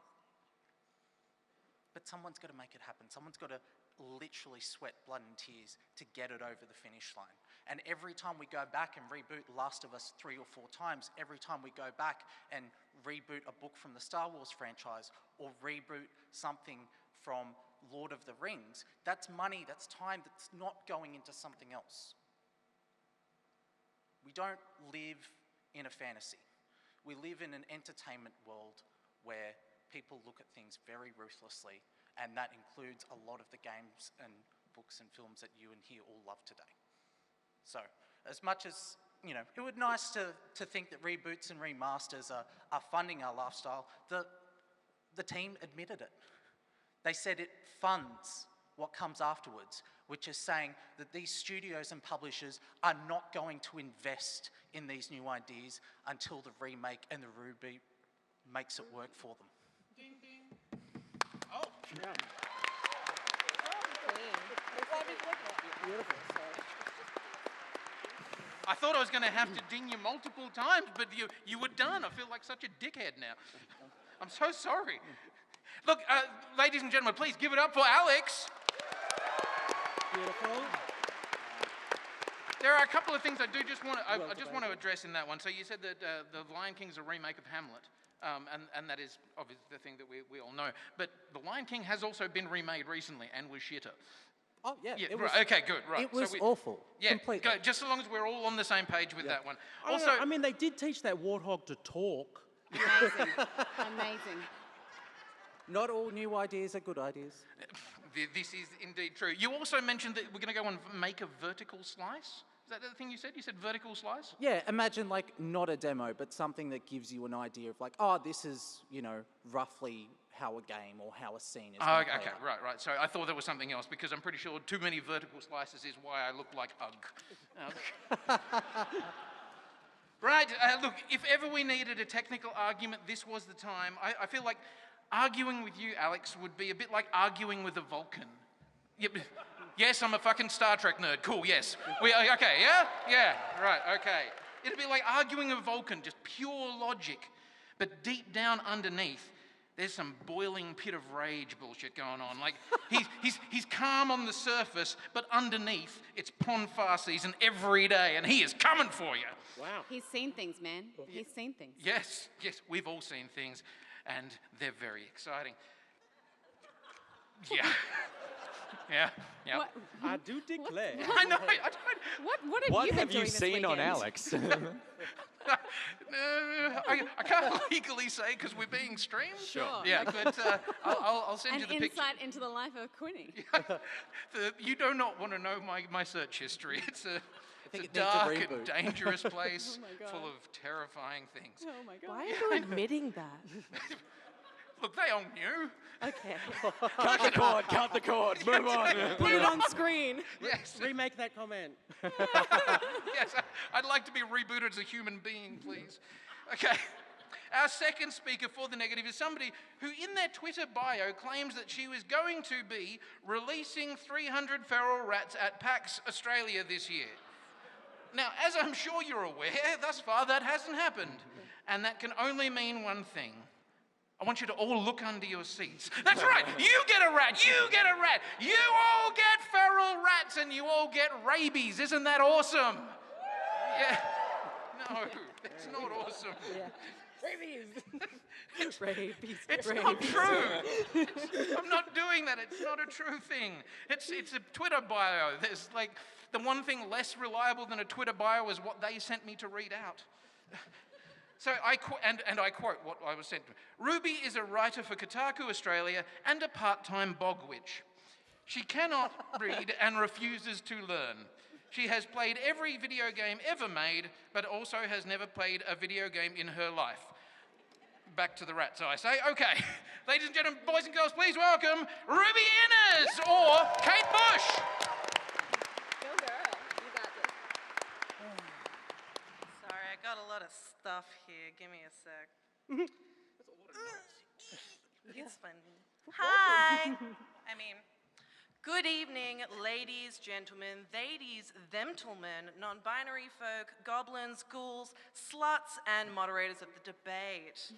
But someone's got to make it happen. Someone's got to literally sweat blood and tears to get it over the finish line. And every time we go back and reboot Last of Us 3 or 4 times, every time we go back and reboot a book from the Star Wars franchise or reboot something from Lord of the Rings, that's money, that's time, that's not going into something else. We don't live in a fantasy. We live in an entertainment world where people look at things very ruthlessly, and that includes a lot of the games and books and films that you and here all love today. So, as much as, it would be nice to think that reboots and remasters are funding our lifestyle, the team admitted it. They said it funds what comes afterwards, which is saying that these studios and publishers are not going to invest in these new ideas until the remake and the reboot makes it work for them. Ding, ding. Oh, Yeah. Beautiful. I thought I was going to have to ding you multiple times, but you were done. I feel like such a dickhead now. I'm so sorry. Look, ladies and gentlemen, please give it up for Alex. Beautiful. There are a couple of things I do just want to, I just want to address in that one. So you said that the Lion King is a remake of Hamlet, and that is obviously the thing that we all know. But the Lion King has also been remade recently and was shitter. Oh, yeah. Yeah, it was, right, okay, good, right. It was so awful. Yeah, completely. go, just so long as we're all on the same page with that one. Also, I mean, they did teach that warthog to talk. Amazing. Amazing. Not all new ideas are good ideas. This is indeed true. You also mentioned that we're going to go and make a vertical slice. Is that the thing you said? You said vertical slice? Yeah, imagine like not a demo, but something that gives you an idea of like, oh, this is, roughly how a game or how a scene is. Oh, gonna okay, play out. right. So I thought there was something else because I'm pretty sure too many vertical slices is why I look like Ugg. Right, look, if ever we needed a technical argument, this was the time. I feel like arguing with you, Alex, would be a bit like arguing with a Vulcan. Yep. Yes, I'm a fucking Star Trek nerd. Cool, yes. Okay, yeah? Yeah, right, okay. It'd be like arguing with a Vulcan, just pure logic. But deep down underneath, there's some boiling pit of rage bullshit going on. Like, he's calm on the surface, but underneath, it's pond far season every day, and he is coming for you. Wow. He's seen things, man. He's seen things. Yes, we've all seen things, and they're very exciting. Yeah. Yeah. What? I do declare. I know, I don't... What have What you been have doing you this seen on weekend? Alex? I can't legally say because we're being streamed. Sure. Yeah, but I'll send you An the picture. insight into the life of Quinny. You do not want to know my search history. It's a think it's a it needs a dark and reboot. dangerous place Oh my God. full of terrifying things. Oh my God. Why are you admitting that? Look, they all knew. Okay. Cut the cord, move on. Put it on screen. Yes, Remake that comment. yes. I'd like to be rebooted as a human being, please. Okay. Our second speaker for the negative is somebody who in their Twitter bio claims that she was going to be releasing 300 feral rats at PAX Australia this year. Now, as I'm sure you're aware, thus far that hasn't happened. And that can only mean one thing. I want you to all look under your seats. That's right, you get a rat, you get a rat, you all get feral rats and you all get rabies. Isn't that awesome? Yeah. No, it's not awesome. Yeah. Rabies. Rabies. It's not true. I'm not doing that. It's not a true thing. It's a Twitter bio. There's like the one thing less reliable than a Twitter bio is what they sent me to read out. So I quote what I was sent. Ruby is a writer for Kotaku Australia and a part-time bog witch. She cannot read and refuses to learn. She has played every video game ever made, but also has never played a video game in her life. Back to the rats, I say. Okay, ladies and gentlemen, boys and girls, please welcome Ruby Innes or Kate Bush. Go girl. You got this. Sorry, I got a lot of stuff here. Give me a sec. It's fun. Hi. I mean, good evening, ladies, gentlemen, thadies, themtlemen, non-binary folk, goblins, ghouls, sluts, and moderators of the debate.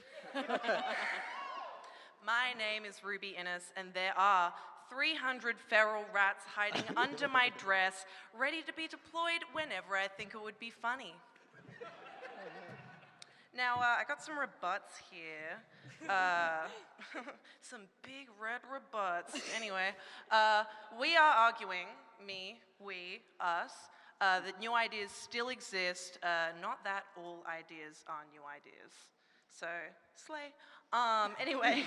My name is Ruby Innes, and there are 300 feral rats hiding under my dress, ready to be deployed whenever I think it would be funny. Now, I got some rebuts here. Some big red rebuts. Anyway, we are arguing, me, we, us, that new ideas still exist, not that all ideas are new ideas. So, slay. Anyway.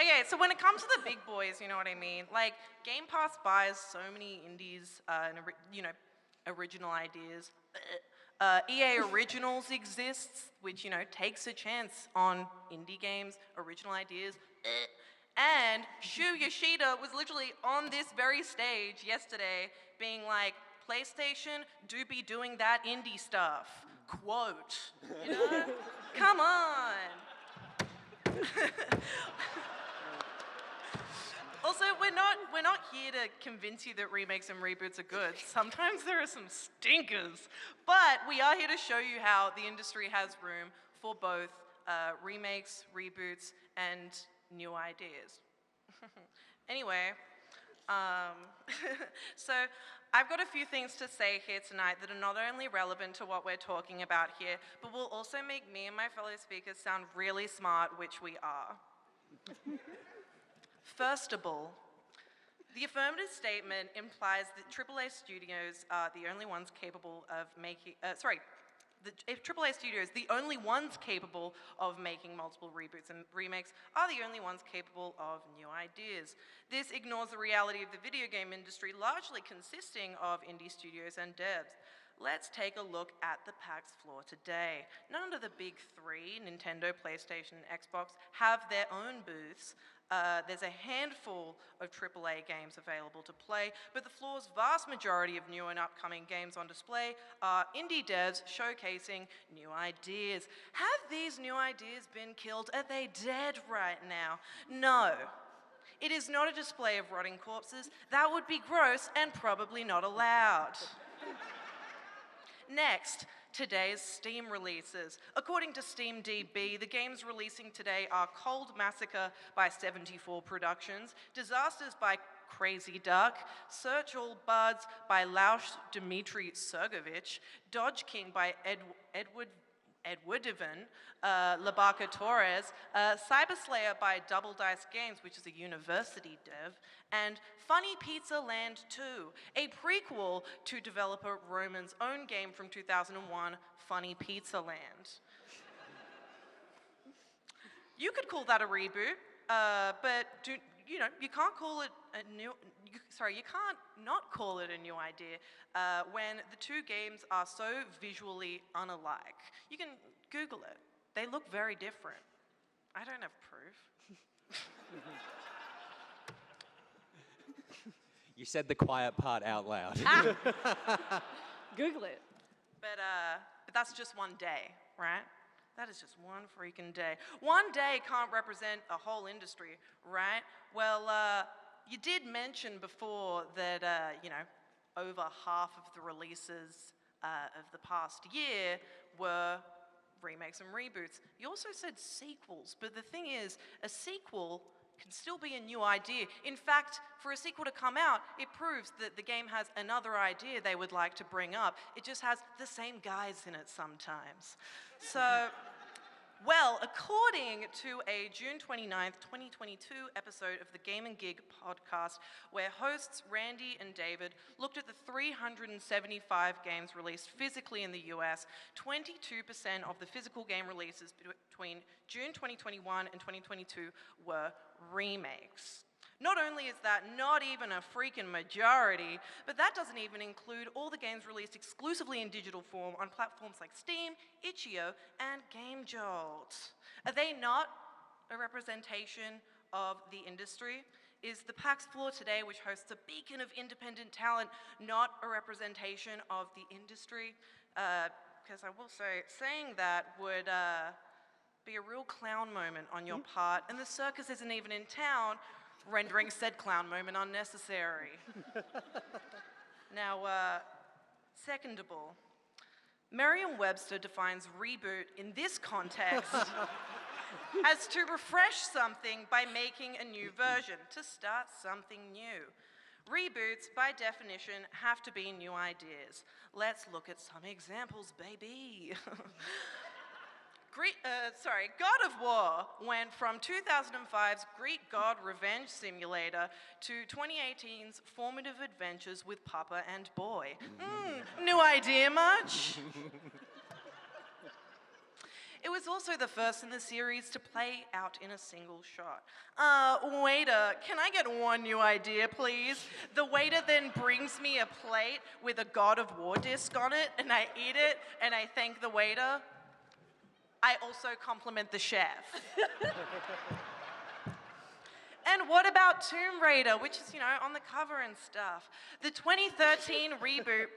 Okay, so when it comes to the big boys, you know what I mean? Like, Game Pass buys so many indies, and, original ideas. EA Originals exists, which, takes a chance on indie games, original ideas. And Shu Yoshida was literally on this very stage yesterday being like, PlayStation, do be doing that indie stuff. Quote. Come on. Also, we're not here to convince you that remakes and reboots are good. Sometimes there are some stinkers. But we are here to show you how the industry has room for both remakes, reboots, and new ideas. Anyway, so I've got a few things to say here tonight that are not only relevant to what we're talking about here, but will also make me and my fellow speakers sound really smart, which we are. First of all, the affirmative statement implies that AAA studios are the only ones capable of making, AAA studios, the only ones capable of making multiple reboots and remakes, are the only ones capable of new ideas. This ignores the reality of the video game industry largely consisting of indie studios and devs. Let's take a look at the PAX floor today. None of the big three, Nintendo, PlayStation, and Xbox, have their own booths. There's a handful of AAA games available to play, but the floor's vast majority of new and upcoming games on display are indie devs showcasing new ideas. Have these new ideas been killed? Are they dead right now? No. It is not a display of rotting corpses. That would be gross and probably not allowed. Next, today's Steam releases. According to SteamDB, the games releasing today are Cold Massacre by 74 Productions, Disasters by Crazy Duck, Search All Buds by Lausch Dmitry Sergovich, Dodge King by Edwardivan Labarca Torres, Cyber Slayer by Double Dice Games, which is a university dev, and Funny Pizza Land 2, a prequel to developer Roman's own game from 2001, Funny Pizza Land. You could call that a reboot, but you can't call it a new. You can't not call it a new idea when the two games are so visually unalike. You can Google it. They look very different. I don't have proof. You said the quiet part out loud. Google it. But But that's just one day, right? That is just one freaking day. One day can't represent a whole industry, right? Well, you did mention before that, over half of the releases of the past year were remakes and reboots. You also said sequels, but the thing is, a sequel can still be a new idea. In fact, for a sequel to come out, it proves that the game has another idea they would like to bring up. It just has the same guys in it sometimes. So, well, according to a June 29th, 2022 episode of the Game and Gig podcast, where hosts Randy and David looked at the 375 games released physically in the US, 22% of the physical game releases between June 2021 and 2022 were remakes. Not only is that not even a freaking majority, but that doesn't even include all the games released exclusively in digital form on platforms like Steam, Itch.io, and GameJolt. Are they not a representation of the industry? Is the PAX floor today, which hosts a beacon of independent talent, not a representation of the industry? Because I will say, saying that would be a real clown moment on your part, and the circus isn't even in town, rendering said clown moment unnecessary. Now, secondable, Merriam-Webster defines reboot in this context as to refresh something by making a new version, to start something new. Reboots, by definition, have to be new ideas. Let's look at some examples, baby. God of War went from 2005's Greek God Revenge Simulator to 2018's Formative Adventures with Papa and Boy. New idea much? It was also the first in the series to play out in a single shot. Waiter, can I get one new idea, please? The waiter then brings me a plate with a God of War disc on it, and I eat it, and I thank the waiter. I also compliment the chef. And what about Tomb Raider, which is, on the cover and stuff? The 2013 reboot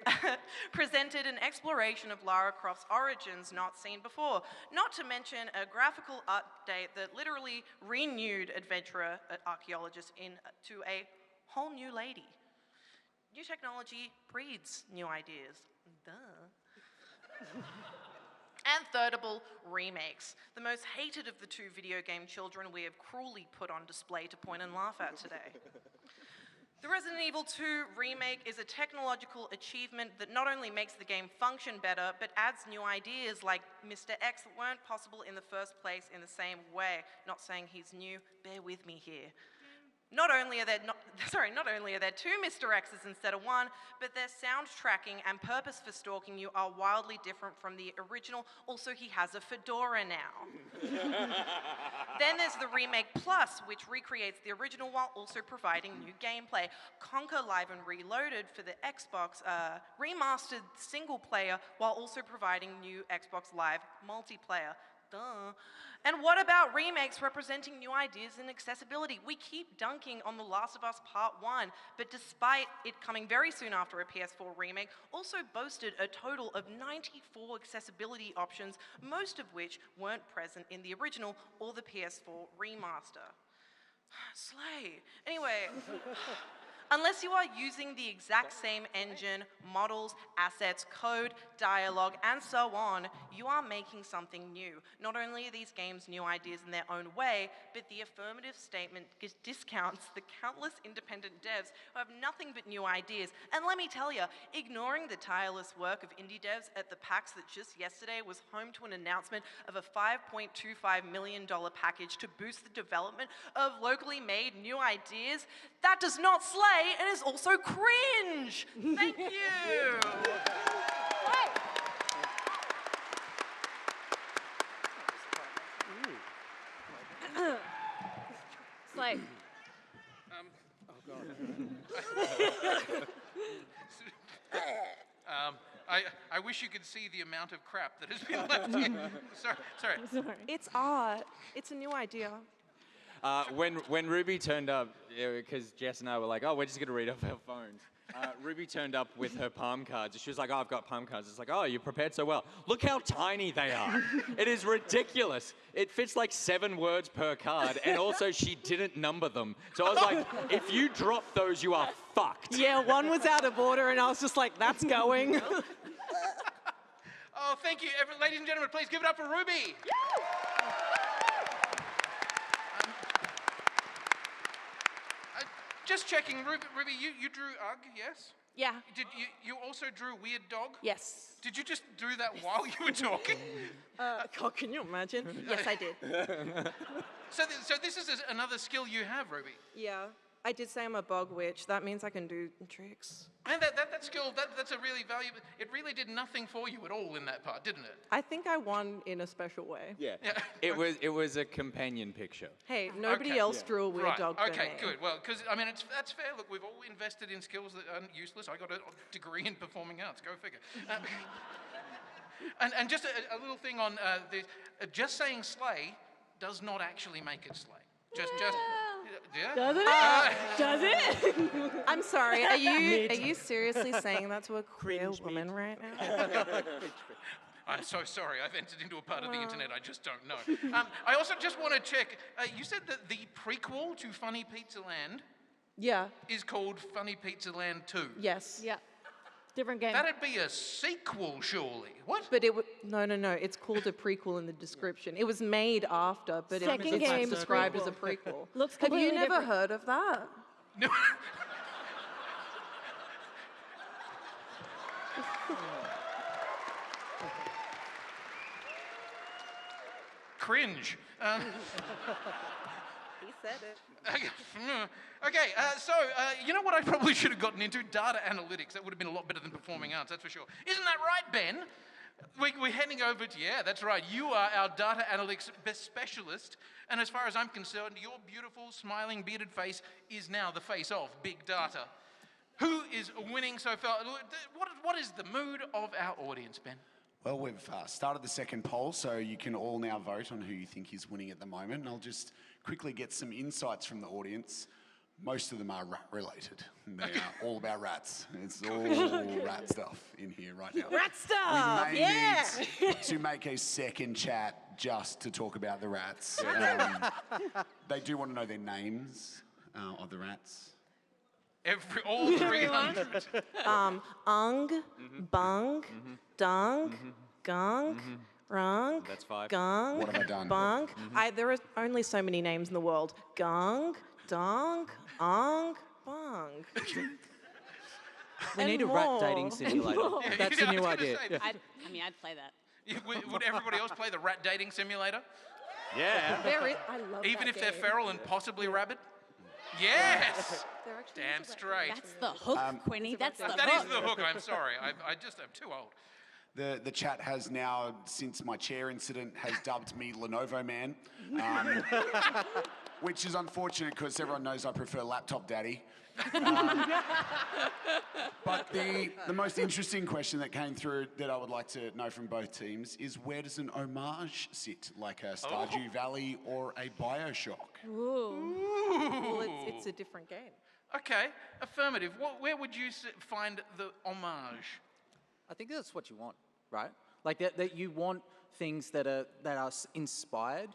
presented an exploration of Lara Croft's origins not seen before, not to mention a graphical update that literally renewed adventurer archaeologists into a whole new lady. New technology breeds new ideas. Duh. And thirdable, remakes. The most hated of the two video game children we have cruelly put on display to point and laugh at today. The Resident Evil 2 remake is a technological achievement that not only makes the game function better, but adds new ideas like Mr. X that weren't possible in the first place in the same way. Not saying he's new, bear with me here. Not only are there two Mr. X's instead of one, but their sound tracking and purpose for stalking you are wildly different from the original. Also, he has a fedora now. Then there's the Remake Plus, which recreates the original while also providing new gameplay. Conquer Live and Reloaded for the Xbox remastered single player while also providing new Xbox Live multiplayer. Duh. And what about remakes representing new ideas and accessibility? We keep dunking on The Last of Us Part 1, but despite it coming very soon after a PS4 remake, also boasted a total of 94 accessibility options, most of which weren't present in the original or the PS4 remaster. Slay. Anyway, unless you are using the exact same engine, models, assets, code, dialogue, and so on, you are making something new. Not only are these games new ideas in their own way, but the affirmative statement discounts the countless independent devs who have nothing but new ideas. And let me tell you, ignoring the tireless work of indie devs at the PAX that just yesterday was home to an announcement of a $5.25 million package to boost the development of locally made new ideas, that does not slay and is also cringe. Thank you. Slay. I wish you could see the amount of crap that has been left here. Sorry. It's art. It's a new idea. When Ruby turned up, because Jess and I were like, oh, we're just going to read off our phones. Ruby turned up with her palm cards. She was like, oh, I've got palm cards. It's like, oh, you prepared so well. Look how tiny they are. It is ridiculous. It fits like 7 words per card, and also she didn't number them. So I was like, if you drop those, you are fucked. Yeah, one was out of order, and I was just like, that's going. Oh, thank you. Ladies and gentlemen, please give it up for Ruby. Just checking, Ruby, you drew Ugg, yes? Yeah. Did you also drew Weird Dog? Yes. Did you just do that while you were talking? God, can you imagine? Yes, I did. So this is another skill you have, Ruby. Yeah. I did say I'm a bog witch. That means I can do tricks. And that skill, that's a really valuable, it really did nothing for you at all in that part, didn't it? I think I won in a special way. Yeah. It was a companion picture. Hey, nobody else drew a weird dog for Okay, me. good. Well, because, I mean, that's fair. Look, we've all invested in skills that are useless. I got a degree in performing arts. Go figure. And just a little thing on just saying slay does not actually make it slay. Just yeah. Does it? Does it? I'm sorry. Are you seriously saying that to a queer woman right now? I'm so sorry. I've entered into a part of the internet I just don't know. I also just want to check. You said that the prequel to Funny Pizza Land Yeah. is called Funny Pizza Land 2. Yes. Yeah. Different game. That'd be a sequel, surely. What? But no. It's called a prequel in the description. It was made after, but Second it's game, described as a prequel. prequel. Looks Have you completely never different. heard of that? No. Cringe. He said it. Okay, so you know what I probably should have gotten into? Data analytics. That would have been a lot better than performing arts, that's for sure. Isn't that right, Ben? We're heading over to, yeah, that's right. You are our data analytics specialist. And as far as I'm concerned, your beautiful, smiling, bearded face is now the face of big data. Who is winning so far? What is the mood of our audience, Ben? Well, we've started the second poll, so you can all now vote on who you think is winning at the moment. And I'll just quickly get some insights from the audience. Most of them are rat-related. They are all about rats. It's all rat stuff in here right now. Rat stuff, We may need to make a second chat just to talk about the rats. They do want to know their names of the rats. All 300. Ung, bung, dung, gunk, rung, That's 5. gung, What have I done? bung. There are only so many names in the world. Gung, dong, ung, bung. We need a rat dating simulator. That's Yeah, a I new was gonna idea. say, I'd play that. Would everybody else play the rat dating simulator? Yeah. I love Even that if they're game. feral and possibly rabid? Yes! They're actually Damn straight. That's the hook, Quinny. That's the That hook. is the hook, I'm sorry. I'm too old. The chat has now, since my chair incident, has dubbed me Lenovo Man, which is unfortunate because everyone knows I prefer laptop daddy. But the most interesting question that came through that I would like to know from both teams is where does an homage sit, like a Stardew Valley or a Bioshock? Well, it's a different game. Okay, affirmative. Where would you find the homage? I think that's what you want, right? Like that you want things that are inspired,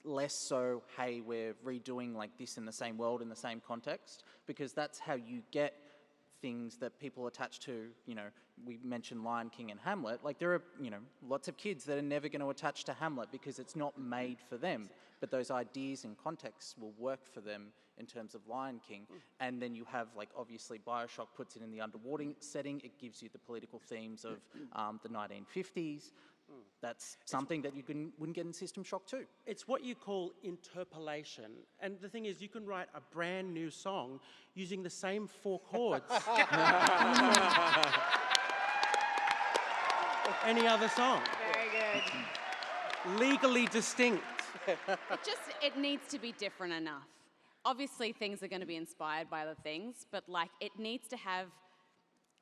less so, hey, we're redoing like this in the same world, in the same context, because that's how you get things that people attach to. You know, we mentioned Lion King and Hamlet. Like there are, lots of kids that are never going to attach to Hamlet because it's not made for them. But those ideas and contexts will work for them in terms of Lion King. And then you have, like, obviously Bioshock puts it in the underwater setting. It gives you the political themes of the 1950s. That's something that you wouldn't get in System Shock 2. It's what you call interpolation. And the thing is, you can write a brand new song using the same 4 chords. Any other song. Very good. Legally distinct. It needs to be different enough. Obviously, things are going to be inspired by other things, but like it needs to have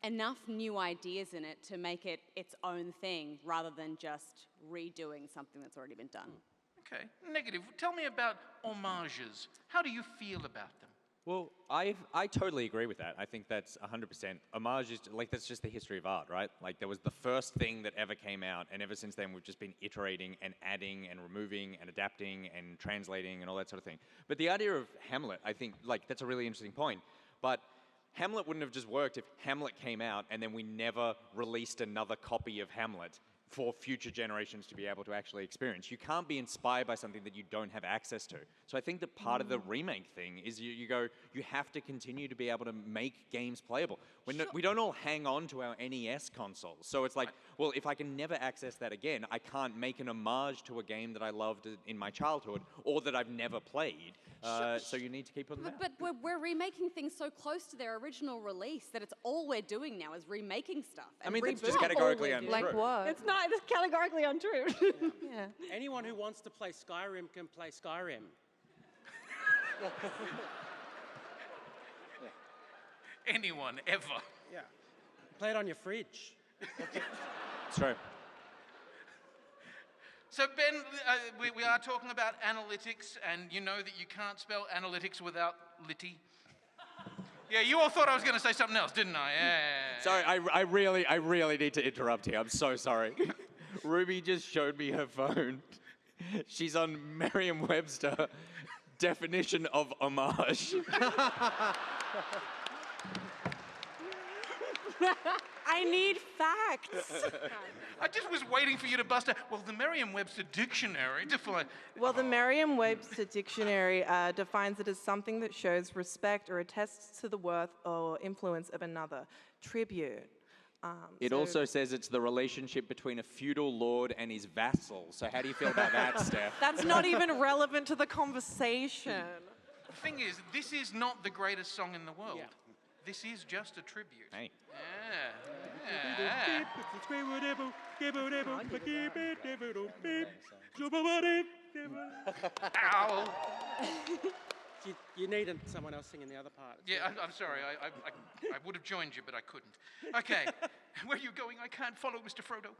enough new ideas in it to make it its own thing rather than just redoing something that's already been done. Okay, negative. Tell me about homages. How do you feel about them? Well, I totally agree with that. I think that's 100%. Homage is, like, that's just the history of art, right? Like, there was the first thing that ever came out, and ever since then we've just been iterating and adding and removing and adapting and translating and all that sort of thing. But the idea of Hamlet, I think, like, that's a really interesting point. But Hamlet wouldn't have just worked if Hamlet came out and then we never released another copy of Hamlet for future generations to be able to actually experience. You can't be inspired by something that you don't have access to. So I think that part of the remake thing is you have to continue to be able to make games playable. We don't all hang on to our NES consoles. So it's like, well, if I can never access that again, I can't make an homage to a game that I loved in my childhood or that I've never played. So you need to keep putting that. But we're remaking things so close to their original release that it's all we're doing now is remaking stuff. I mean, that's just categorically untrue. Like what? It's not, it's categorically untrue. Yeah. Anyone who wants to play Skyrim can play Skyrim. Anyone, ever. Yeah. Play it on your fridge. It's true. So Ben, we are talking about analytics, and you know that you can't spell analytics without litty. Yeah, you all thought I was going to say something else, didn't I? Yeah. Sorry, I really need to interrupt here. I'm so sorry. Ruby just showed me her phone. She's on Merriam-Webster definition of homage. I need facts. I just was waiting for you to bust out. Well, the Merriam-Webster dictionary defines. Well, the Merriam-Webster dictionary defines it as something that shows respect or attests to the worth or influence of another. Tribute. It also says it's the relationship between a feudal lord and his vassal. So how do you feel about that, Steph? That's not even relevant to the conversation. The thing is, this is not the greatest song in the world. Yeah. This is just a tribute. Hey. Yeah. Ow. You needed someone else singing the other part. Yeah, I'm sorry. I would have joined you, but I couldn't. Okay. Where are you going? I can't follow, Mr. Frodo.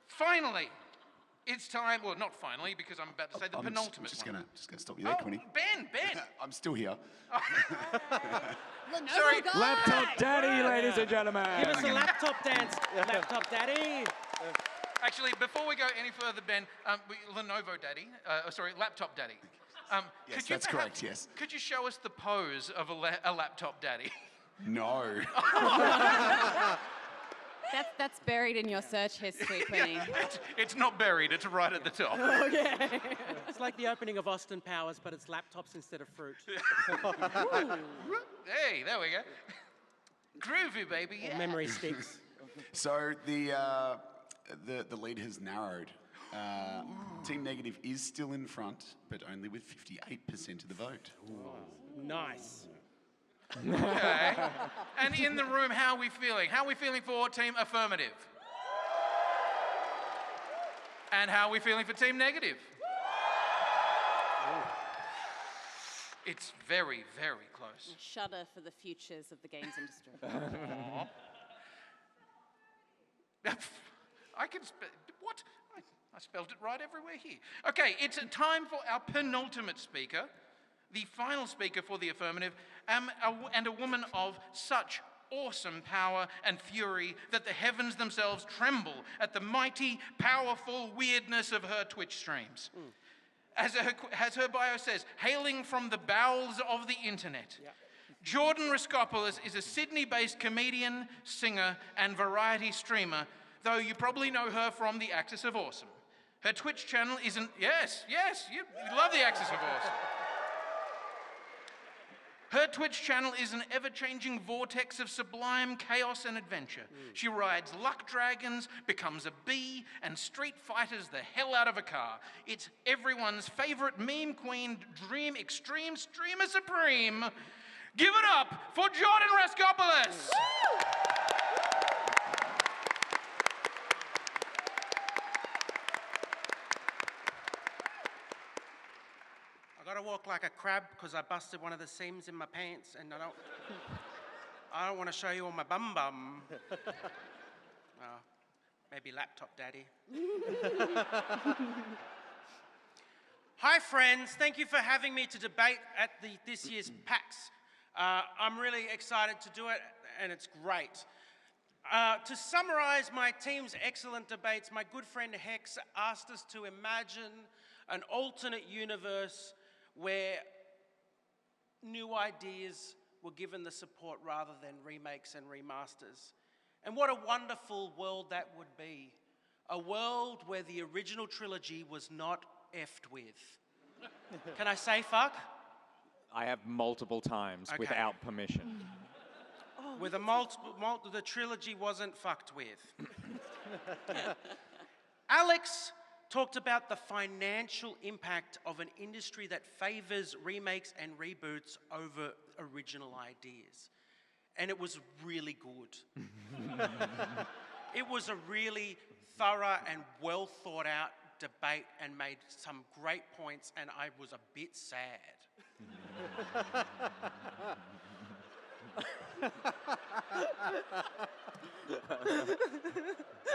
Finally, it's time. Well, not finally, because I'm about to say the penultimate just one. gonna stop you there, Quinny. Ben. I'm still here. Sorry. Laptop Daddy, ladies and gentlemen. Give us a laptop dance, Laptop Daddy. Actually, before we go any further, Ben, Lenovo Daddy, Laptop Daddy. Yes, that's correct, yes. Could you show us the pose of a laptop daddy? No. That's buried in your search history, Quinny. It's not buried, it's right at the top. It's like the opening of Austin Powers, but it's laptops instead of fruit. Hey, there we go. Groovy, baby, yeah. Memory sticks. So the lead has narrowed. Team Negative is still in front, but only with 58% of the vote. Nice. Okay. And in the room, how are we feeling? How are we feeling for Team Affirmative? And how are we feeling for Team Negative? It's very, very close. Shudder for the futures of the games industry. What? I spelled it right everywhere here. Okay, it's time for our penultimate speaker, the final speaker for the affirmative, and a woman of such awesome power and fury that the heavens themselves tremble at the mighty, powerful weirdness of her Twitch streams. As her bio says, hailing from the bowels of the internet. Yep. JordanRasko is a Sydney-based comedian, singer, and variety streamer, though you probably know her from The Axis of Awesome. Her Twitch channel is yes, you love The Axis of Awesome. Her Twitch channel is an ever-changing vortex of sublime chaos and adventure. She rides luck dragons, becomes a bee, and street fighters the hell out of a car. It's everyone's favorite meme queen, dream extreme streamer supreme. Give it up for JordanRasko! I gotta walk like a crab because I busted one of the seams in my pants, and I don't want to show you all my bum. Maybe Laptop Daddy. Hi friends, thank you for having me to debate at this year's PAX. I'm really excited to do it, and it's great. To summarize my team's excellent debates, my good friend Hex asked us to imagine an alternate universe where new ideas were given the support rather than remakes and remasters. And what a wonderful world that would be. A world where the original trilogy was not effed with. Can I say fuck? I have multiple times Okay. without permission. With the trilogy wasn't fucked with. Alex talked about the financial impact of an industry that favors remakes and reboots over original ideas. And it was really good. It was a really thorough and well thought out debate and made some great points, and I was a bit sad.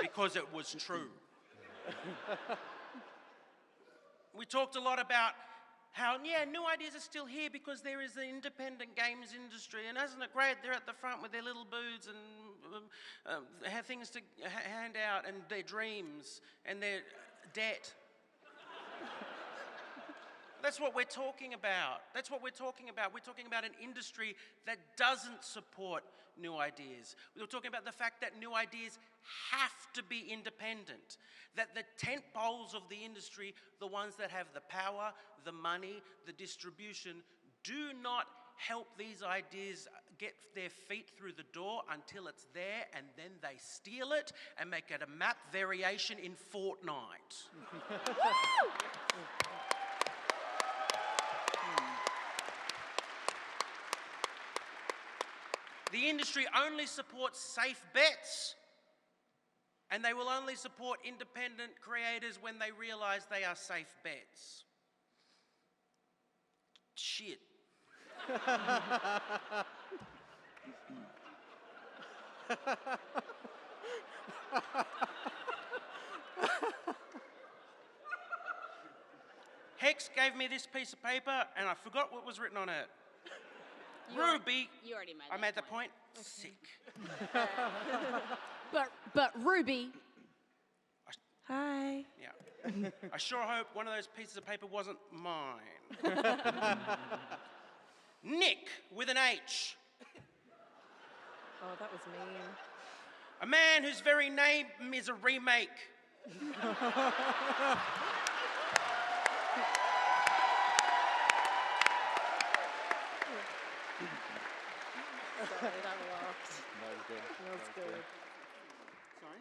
Because it was true. We talked a lot about how, new ideas are still here because there is an independent games industry, and isn't it great? They're at the front with their little booths and have things to hand out, and their dreams and their debt. That's what we're talking about. That's what we're talking about. We're talking about an industry that doesn't support new ideas. We're talking about the fact that new ideas have to be independent, that the tent poles of the industry, the ones that have the power, the money, the distribution, do not help these ideas get their feet through the door until it's there, and then they steal it and make it a map variation in Fortnite. The industry only supports safe bets, and they will only support independent creators when they realize they are safe bets. Shit. Hex gave me this piece of paper, and I forgot what was written on it. Ruby. You already made I made that point. Sick. But Ruby. Hi. Yeah. I sure hope one of those pieces of paper wasn't mine. Nick with an H. Oh, that was mean. A man whose very name is a remake. Sorry, that worked. That was good. That was good. Sorry?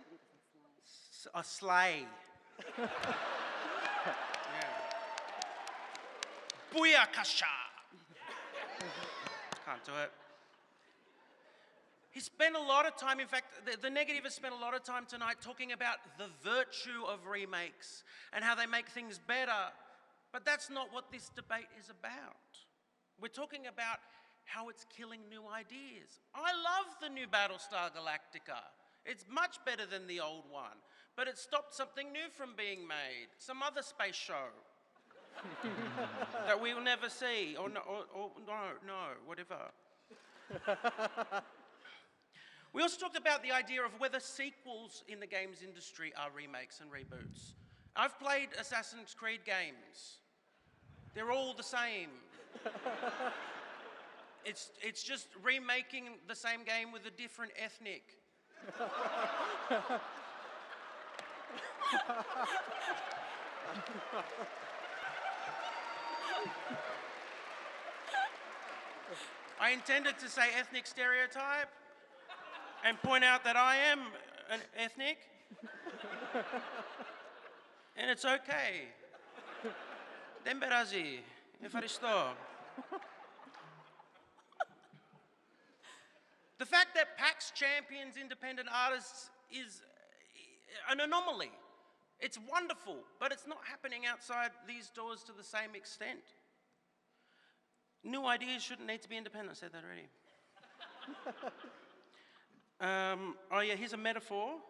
A sleigh. Yeah. Booyakasha. Can't do it. He spent a lot of time, in fact, the negative has spent a lot of time tonight talking about the virtue of remakes and how they make things better. But that's not what this debate is about. We're talking about how it's killing new ideas. I love the new Battlestar Galactica. It's much better than the old one, but it stopped something new from being made, some other space show that we will never see, or no, whatever. We also talked about the idea of whether sequels in the games industry are remakes and reboots. I've played Assassin's Creed games. They're all the same. It's just remaking the same game with a different ethnic. I intended to say ethnic stereotype and point out that I am an ethnic, and it's okay. Δεν πειράζει. Ευχαριστώ. The fact that PAX champions independent artists is an anomaly. It's wonderful, but it's not happening outside these doors to the same extent. New ideas shouldn't need to be independent. I said that already. Oh yeah, here's a metaphor.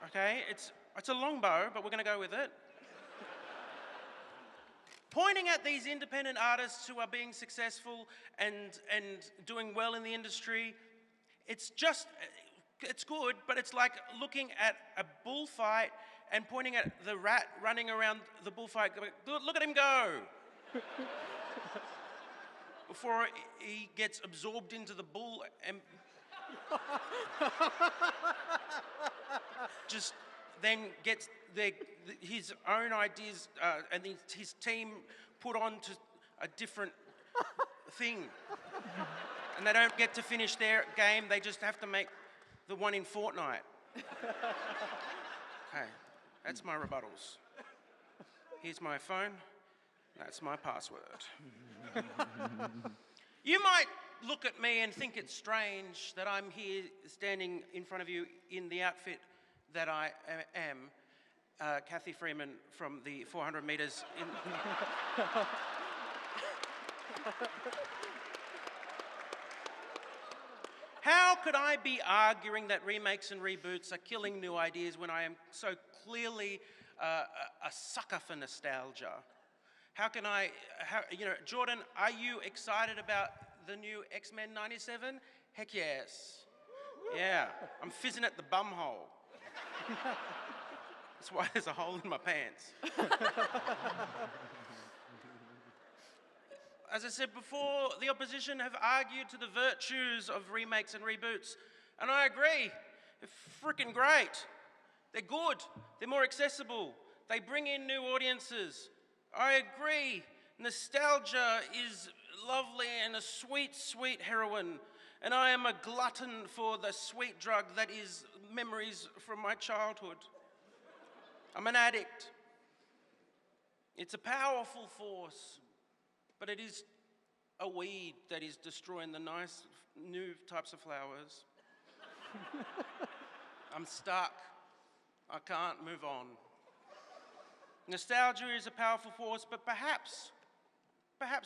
Okay, it's a long bow, but we're going to go with it. pointing at these independent artists who are being successful and doing well in the industry, it's good, but it's like looking at a bullfight and pointing at the rat running around the bullfight, going, look at him go, before he gets absorbed into the bull and just then gets his own ideas and his team put on to a different thing. And they don't get to finish their game, they just have to make the one in Fortnite. Okay, that's my rebuttals. Here's my phone, that's my password. You might look at me and think it's strange that I'm here standing in front of you in the outfit that I am, Kathy Freeman from the 400 metres in... How could I be arguing that remakes and reboots are killing new ideas when I am so clearly a sucker for nostalgia? How can I, Jordan, are you excited about the new X-Men 97? Heck yes. Yeah, I'm fizzing at the bum hole. That's why there's a hole in my pants. As I said before, the opposition have argued to the virtues of remakes and reboots, and I agree. They're freaking great. They're good. They're more accessible. They bring in new audiences. I agree. Nostalgia is lovely and a sweet, sweet heroine, and I am a glutton for the sweet drug that is memories from my childhood. I'm an addict. It's a powerful force, but it is a weed that is destroying the nice new types of flowers. I'm stuck. I can't move on. Nostalgia is a powerful force, but perhaps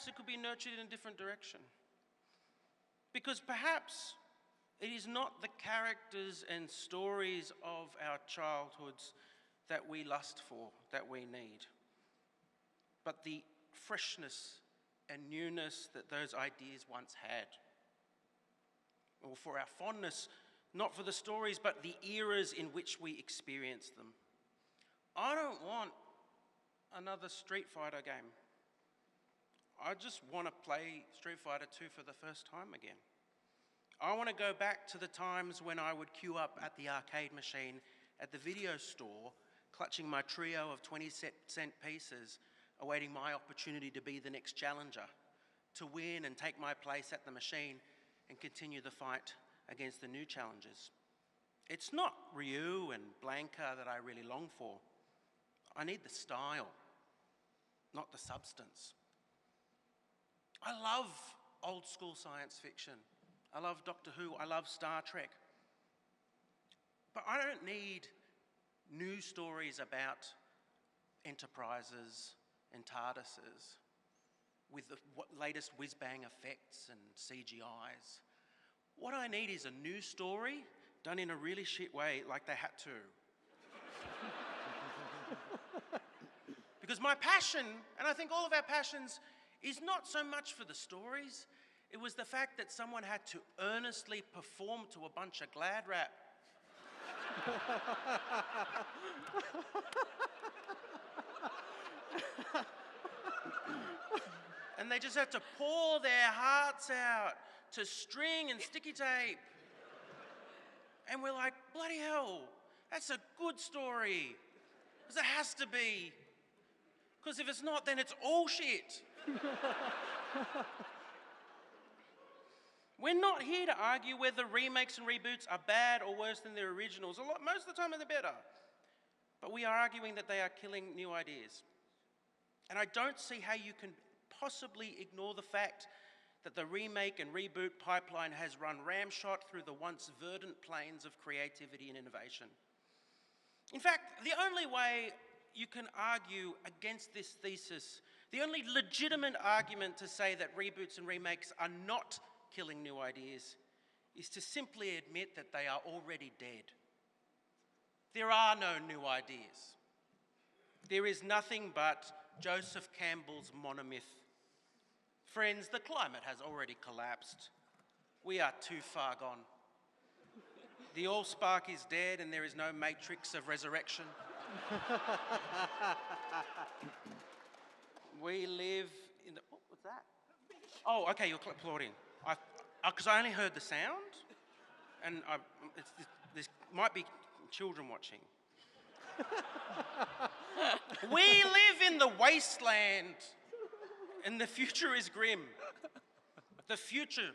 it could be nurtured in a different direction. Because perhaps it is not the characters and stories of our childhoods that we lust for, that we need, but the freshness and newness that those ideas once had. Or for our fondness, not for the stories, but the eras in which we experienced them. I don't want another Street Fighter game. I just want to play Street Fighter 2 for the first time again. I want to go back to the times when I would queue up at the arcade machine at the video store, clutching my trio of 20-cent pieces, awaiting my opportunity to be the next challenger, to win and take my place at the machine and continue the fight against the new challengers. It's not Ryu and Blanca that I really long for. I need the style, not the substance. I love old school science fiction. I love Doctor Who, I love Star Trek. But I don't need new stories about enterprises and TARDISes with the latest whiz-bang effects and CGIs. What I need is a new story done in a really shit way, like they had to. Because my passion, and I think all of our passions, is not so much for the stories, it was the fact that someone had to earnestly perform to a bunch of glad rap. And they just had to pour their hearts out to string and sticky tape. And we're like, bloody hell, that's a good story. Because it has to be. Because if it's not, then it's all shit. We're not here to argue whether remakes and reboots are bad or worse than their originals. Most of the time they're better. But we are arguing that they are killing new ideas. And I don't see how you can possibly ignore the fact that the remake and reboot pipeline has run ramshot through the once verdant plains of creativity and innovation. In fact, the only way you can argue against this thesis, the only legitimate argument to say that reboots and remakes are not killing new ideas, is to simply admit that they are already dead. There are no new ideas. There is nothing but Joseph Campbell's monomyth. Friends, the climate has already collapsed. We are too far gone. The Allspark is dead and there is no matrix of resurrection. We live in the... Oh, what's that? Oh, okay, you're applauding. Because I only heard the sound, and there might be children watching. We live in the wasteland, and the future is grim. The future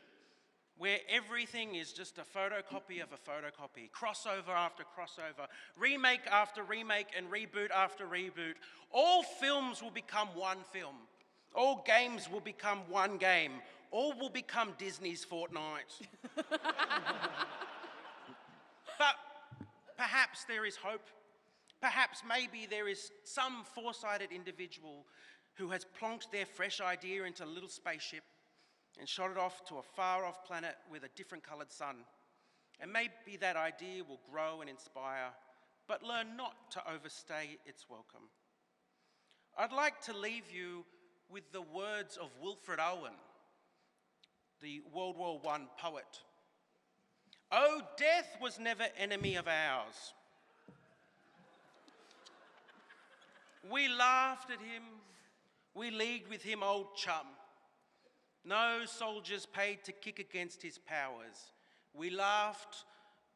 where everything is just a photocopy of a photocopy, crossover after crossover, remake after remake, and reboot after reboot. All films will become one film. All games will become one game. All will become Disney's Fortnite. But perhaps there is hope. Perhaps maybe there is some foresighted individual who has plonked their fresh idea into a little spaceship and shot it off to a far-off planet with a different coloured sun. And maybe that idea will grow and inspire, but learn not to overstay its welcome. I'd like to leave you with the words of Wilfred Owen, the World War I poet. "Oh, death was never enemy of ours. We laughed at him, we leagued with him old chum. No soldiers paid to kick against his powers. We laughed,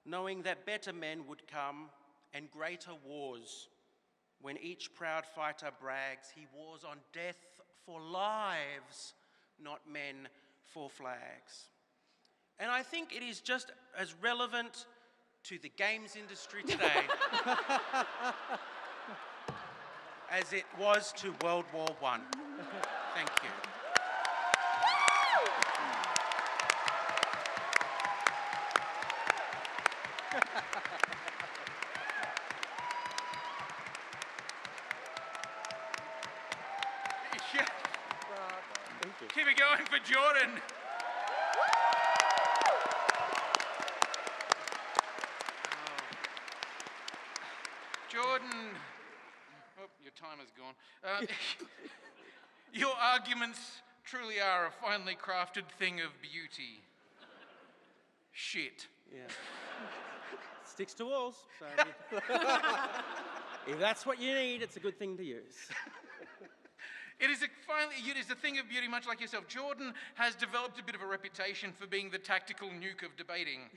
knowing that better men would come and greater wars. When each proud fighter brags, he wars on death for lives, not men for flags." And I think it is just as relevant to the games industry today as it was to World War I. Thank you. Yeah. Keep it going for Jordan. Jordan, oh, your time is gone. Your arguments truly are a finely crafted thing of beauty. Shit. Yeah. Sticks to walls. So if that's what you need, it's a good thing to use. It is a thing of beauty, much like yourself. Jordan has developed a bit of a reputation for being the tactical nuke of debating.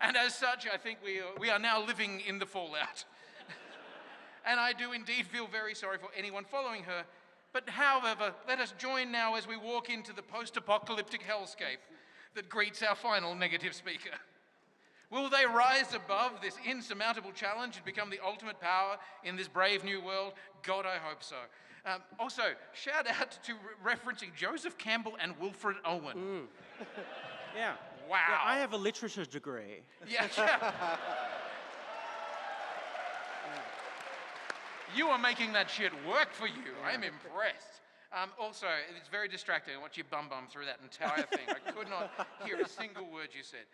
And as such, I think we are now living in the fallout. And I do indeed feel very sorry for anyone following her. But however, let us join now as we walk into the post-apocalyptic hellscape that greets our final negative speaker. Will they rise above this insurmountable challenge and become the ultimate power in this brave new world? God, I hope so. Also, shout out to referencing Joseph Campbell and Wilfred Owen. Yeah. Wow. Yeah, I have a literature degree. Yeah. You are making that shit work for you. I'm impressed. Also, it's very distracting. I watch you bum through that entire thing. I could not hear a single word you said.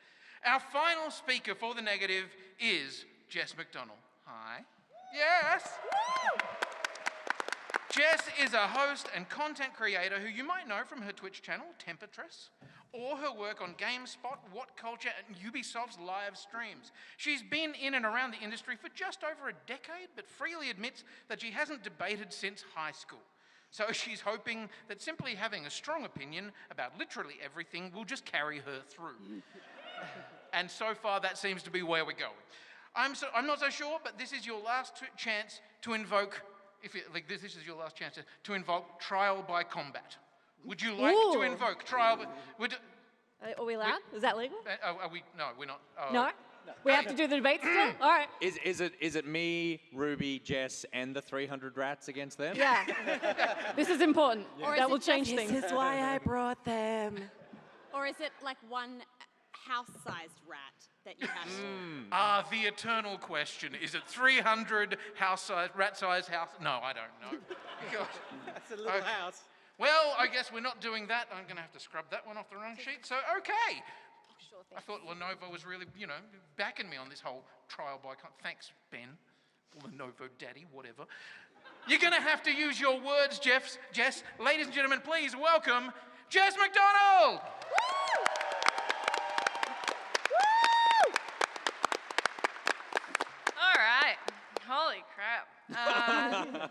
Our final speaker for the negative is Jess McDonnell. Hi. Yes. Jess is a host and content creator who you might know from her Twitch channel, Temptress, or her work on GameSpot, What Culture, and Ubisoft's live streams. She's been in and around the industry for just over a decade, but freely admits that she hasn't debated since high school. So she's hoping that simply having a strong opinion about literally everything will just carry her through. And so far, that seems to be where we're going. I'm not so sure, but this is your last chance to invoke, this is your last chance to invoke trial by combat. Would you like to invoke trial by... Are we allowed? Is that legal? Are we? No, we're not. No? We have to do the debate still? All right. Is it me, Ruby, Jess, and the 300 rats against them? Yeah. This is important. Or is That will it change just- things. This is why I brought them. Or is it like one house-sized rat that you have to... The eternal question. Is it 300 rat-sized house? No, I don't know. God. That's a little house. Well, I guess we're not doing that. I'm going to have to scrub that one off the wrong sheet. So, okay. Sure thing. I thought Lenovo was really, backing me on this whole trial by... Thanks, Ben. Lenovo daddy, whatever. You're going to have to use your words, Jess. Ladies and gentlemen, please welcome Jess McDonnell. All right. Holy crap.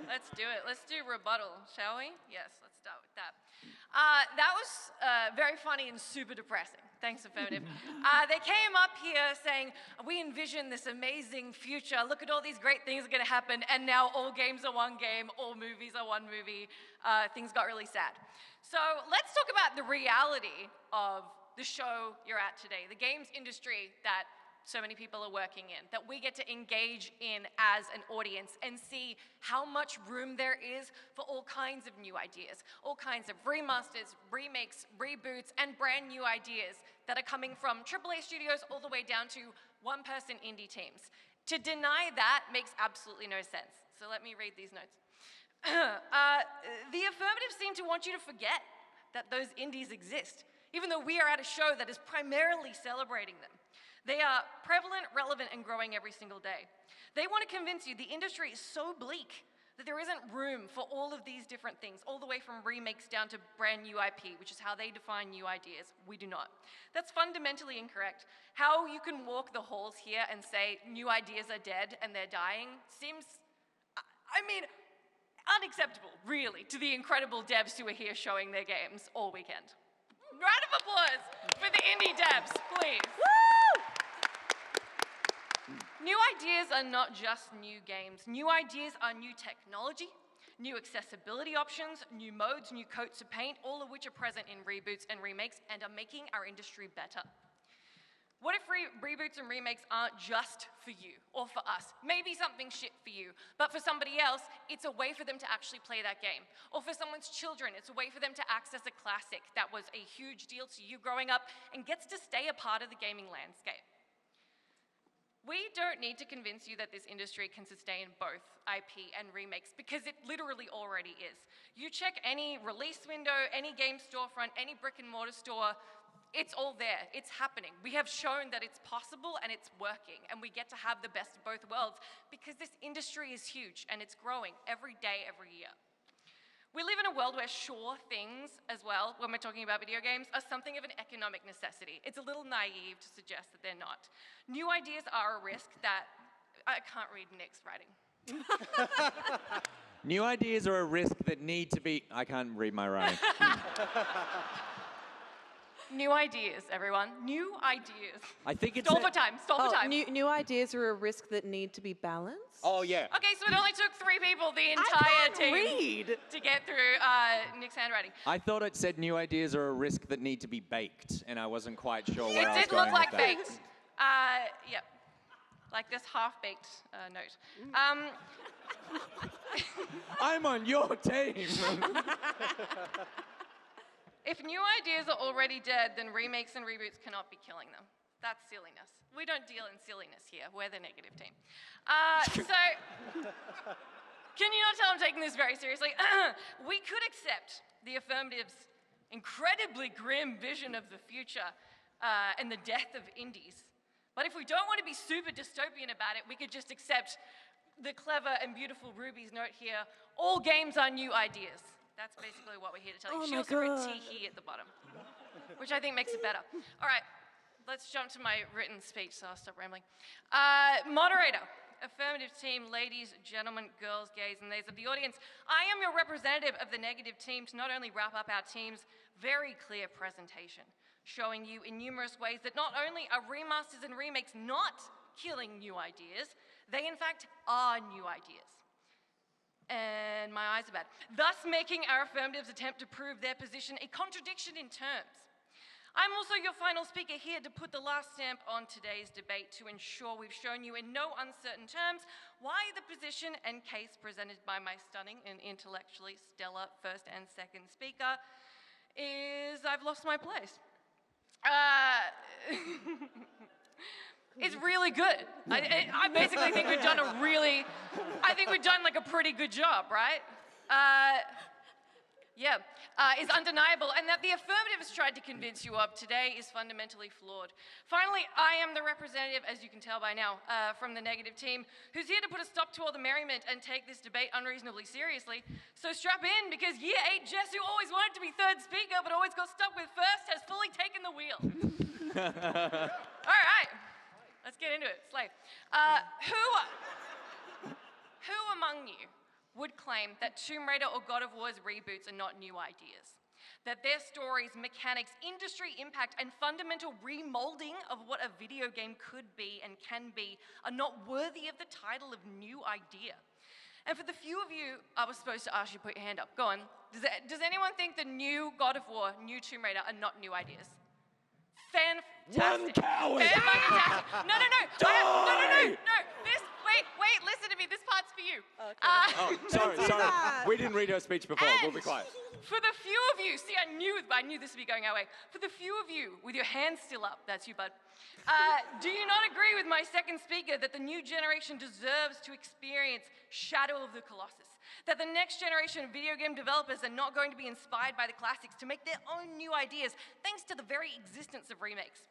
Let's do it. Let's do rebuttal, shall we? Yes, let's start with that. That was very funny and super depressing. Thanks, Affirmative. They came up here saying, we envision this amazing future. Look at all these great things are going to happen. And now all games are one game, all movies are one movie. Things got really sad. So let's talk about the reality of the show you're at today, the games industry that so many people are working in, that we get to engage in as an audience and see how much room there is for all kinds of new ideas, all kinds of remasters, remakes, reboots, and brand new ideas that are coming from AAA studios all the way down to one-person indie teams. To deny that makes absolutely no sense. So let me read these notes. The affirmative seem to want you to forget that those indies exist, even though we are at a show that is primarily celebrating them. They are prevalent, relevant, and growing every single day. They want to convince you the industry is so bleak that there isn't room for all of these different things, all the way from remakes down to brand new IP, which is how they define new ideas. We do not. That's fundamentally incorrect. How you can walk the halls here and say new ideas are dead and they're dying seems, I mean, unacceptable, really, to the incredible devs who are here showing their games all weekend. Round of applause for the indie devs, please. Woo! New ideas are not just new games. New ideas are new technology, new accessibility options, new modes, new coats of paint, all of which are present in reboots and remakes and are making our industry better. What if reboots and remakes aren't just for you or for us? Maybe something shit for you, but for somebody else, it's a way for them to actually play that game. Or for someone's children, it's a way for them to access a classic that was a huge deal to you growing up and gets to stay a part of the gaming landscape. We don't need to convince you that this industry can sustain both IP and remakes because it literally already is. You check any release window, any game storefront, any brick and mortar store, it's all there, it's happening. We have shown that it's possible and it's working, and we get to have the best of both worlds because this industry is huge and it's growing every day, every year. We live in a world where sure things as well, when we're talking about video games, are something of an economic necessity. It's a little naive to suggest that they're not. New ideas are a risk that, I can't read Nick's writing. New ideas are a risk that need to be, I can't read my writing. New ideas, everyone. New ideas. I think it's Stall for time. New ideas are a risk that need to be balanced. Oh, yeah. Okay, so it only took 3 people, the entire team, to get through Nick's handwriting. I thought it said new ideas are a risk that need to be baked, and I wasn't quite sure where It I was did going look like with that. baked. Yep. Like this half-baked note. I'm on your team. If new ideas are already dead, then remakes and reboots cannot be killing them. That's silliness. We don't deal in silliness here. We're the negative team. So, can you not tell I'm taking this very seriously? We could accept the affirmative's incredibly grim vision of the future and the death of indies. But if we don't want to be super dystopian about it, we could just accept the clever and beautiful Ruby's note here. All games are new ideas. That's basically what we're here to tell you. She also wrote tee-hee at the bottom, which I think makes it better. All right, let's jump to my written speech, so I'll stop rambling. Moderator, affirmative team, ladies, gentlemen, girls, gays, and theys of the audience, I am your representative of the negative team to not only wrap up our team's very clear presentation, showing you in numerous ways that not only are remasters and remakes not killing new ideas, they in fact are new ideas. And my eyes are bad. Thus making our affirmatives attempt to prove their position a contradiction in terms. I'm also your final speaker here to put the last stamp on today's debate to ensure we've shown you in no uncertain terms why the position and case presented by my stunning and intellectually stellar first and second speaker is I've lost my place. It's really good. I basically think we've done I think we've done like a pretty good job, right? is undeniable, and that the affirmative has tried to convince you of today is fundamentally flawed. Finally, I am the representative, as you can tell by now, from the negative team, who's here to put a stop to all the merriment and take this debate unreasonably seriously. So strap in, because Year 8 Jess, who always wanted to be third speaker but always got stuck with first, has fully taken the wheel. All right, let's get into it. Slay. Who among you would claim that Tomb Raider or God of War's reboots are not new ideas? That their stories, mechanics, industry impact, and fundamental remolding of what a video game could be and can be are not worthy of the title of new idea? And for the few of you I was supposed to ask you to put your hand up, go on. Does anyone think the new God of War, new Tomb Raider are not new ideas? Fantastic. One coward. Fantastic. No. Wait, listen to me. This part's for you. Okay. Sorry. We didn't read her speech before. We'll be quiet. For the few of you, see, I knew this would be going our way. For the few of you with your hands still up, that's you, bud. Do you not agree with my second speaker that the new generation deserves to experience Shadow of the Colossus? That the next generation of video game developers are not going to be inspired by the classics to make their own new ideas, thanks to the very existence of remakes?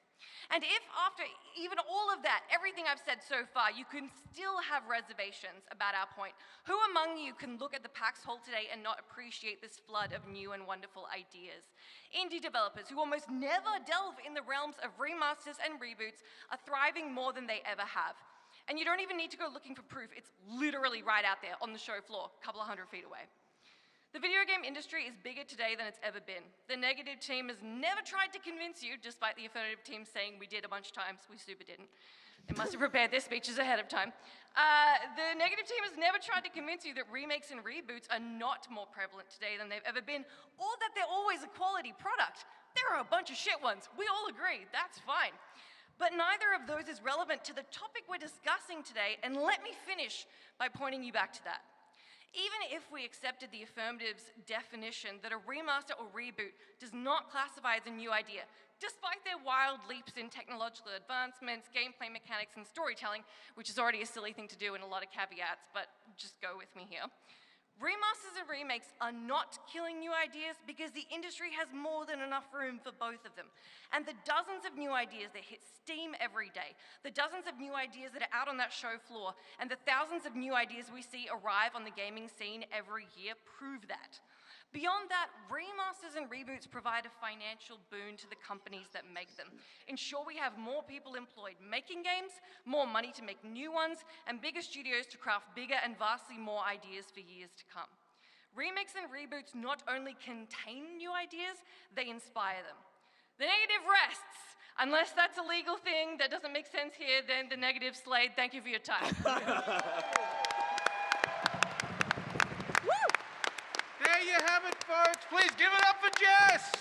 And if after even all of that, everything I've said so far, you can still have reservations about our point, who among you can look at the PAX hall today and not appreciate this flood of new and wonderful ideas? Indie developers who almost never delve in the realms of remasters and reboots are thriving more than they ever have. And you don't even need to go looking for proof. It's literally right out there on the show floor, a couple of 100 feet away. The video game industry is bigger today than it's ever been. The negative team has never tried to convince you, despite the affirmative team saying we did a bunch of times. We super didn't. They must have prepared their speeches ahead of time. The negative team has never tried to convince you that remakes and reboots are not more prevalent today than they've ever been, or that they're always a quality product. There are a bunch of shit ones. We all agree. That's fine. But neither of those is relevant to the topic we're discussing today, and let me finish by pointing you back to that. Even if we accepted the affirmative's definition that a remaster or reboot does not classify as a new idea, despite their wild leaps in technological advancements, gameplay mechanics, and storytelling, which is already a silly thing to do and a lot of caveats, but just go with me here. Remasters and remakes are not killing new ideas because the industry has more than enough room for both of them. And the dozens of new ideas that hit Steam every day, the dozens of new ideas that are out on that show floor, and the thousands of new ideas we see arrive on the gaming scene every year prove that. Beyond that, remasters and reboots provide a financial boon to the companies that make them. Ensure we have more people employed making games, more money to make new ones, and bigger studios to craft bigger and vastly more ideas for years to come. Remakes and reboots not only contain new ideas, they inspire them. The negative rests. Unless that's a legal thing that doesn't make sense here, then the negative slayed. Thank you for your time. There you have it, folks. Please give it up for Jess.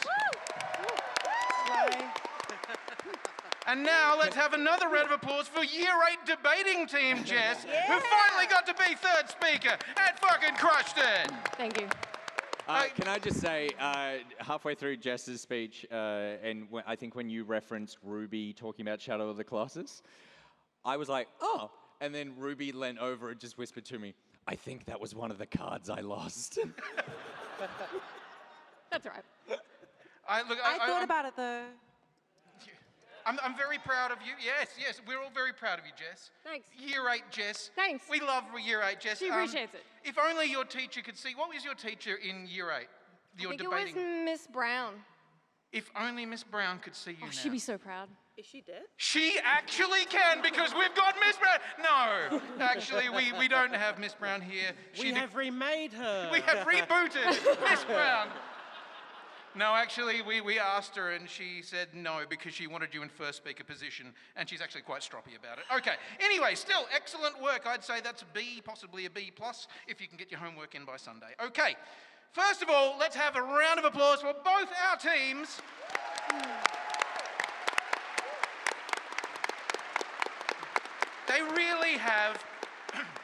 And now let's have another round of applause for Year 8 debating team, Jess, who finally got to be third speaker and fucking crushed it. Thank you. Can I just say, halfway through Jess's speech, and I think when you referenced Ruby talking about Shadow of the Colossus, I was like, oh. And then Ruby leant over and just whispered to me, I think that was one of the cards I lost. That's all right. I thought about it though. I'm very proud of you. Yes, we're all very proud of you, Jess. Thanks. Year 8, Jess. Thanks. We love Year 8, Jess. She appreciates it. If only your teacher could see. What was your teacher in Year 8? I think it was Miss Brown. If only Miss Brown could see you now. She'd be so proud. Is she dead? She actually can, because we've got Miss Brown. No, actually, we don't have Miss Brown here. We have remade her. We have rebooted Miss Brown. No, actually, we asked her and she said no because she wanted you in first speaker position, and she's actually quite stroppy about it. Okay, anyway, still excellent work. I'd say that's a B, possibly a B+, if you can get your homework in by Sunday. Okay, first of all, let's have a round of applause for both our teams. They really have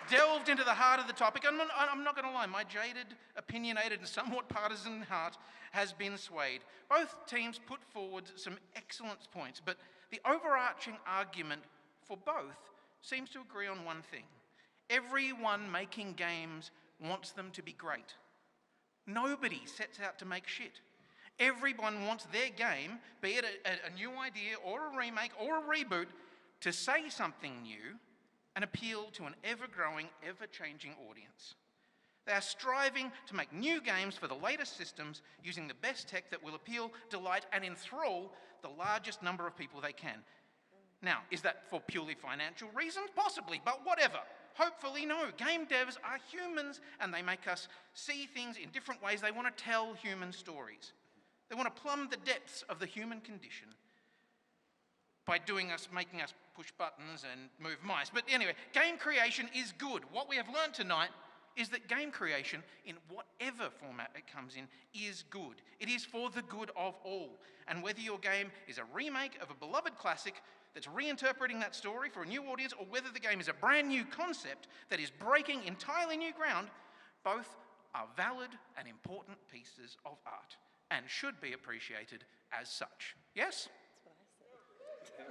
delved into the heart of the topic. I'm not going to lie, my jaded, opinionated, and somewhat partisan heart has been swayed. Both teams put forward some excellent points, but the overarching argument for both seems to agree on one thing. Everyone making games wants them to be great. Nobody sets out to make shit. Everyone wants their game, be it a new idea or a remake or a reboot, to say something new and appeal to an ever-growing, ever-changing audience. They are striving to make new games for the latest systems using the best tech that will appeal, delight, and enthrall the largest number of people they can. Now, is that for purely financial reasons? Possibly, but whatever. Hopefully, no. Game devs are humans, and they make us see things in different ways. They want to tell human stories. They want to plumb the depths of the human condition by making us push buttons and move mice. But anyway, game creation is good. What we have learned tonight is that game creation, in whatever format it comes in, is good. It is for the good of all. And whether your game is a remake of a beloved classic that's reinterpreting that story for a new audience, or whether the game is a brand new concept that is breaking entirely new ground, both are valid and important pieces of art and should be appreciated as such. Yes?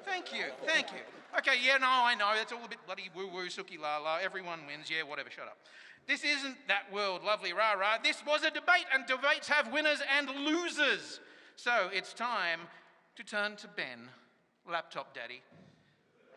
Thank you, thank you. Okay, yeah, no, I know, that's all a bit bloody woo-woo, sookie-la-la, everyone wins, yeah, whatever, shut up. This isn't that world, lovely rah-rah. This was a debate, and debates have winners and losers. So it's time to turn to Ben, Laptop Daddy,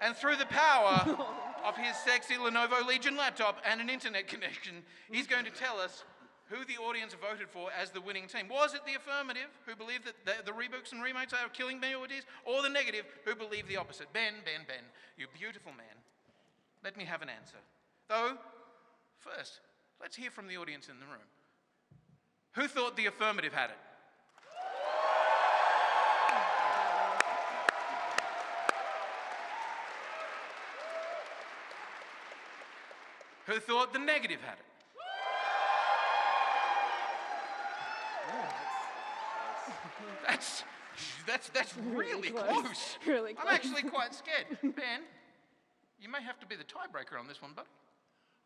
and through the power of his sexy Lenovo Legion laptop and an internet connection, he's going to tell us who the audience voted for as the winning team. Was it the affirmative, who believed that the reboots and remakes are killing new ideas, or the negative, who believed the opposite? Ben, you beautiful man. Let me have an answer. Though, first, let's hear from the audience in the room. Who thought the affirmative had it? Who thought the negative had it? That's really close. Really close. I'm actually quite scared. Ben, you may have to be the tiebreaker on this one, buddy.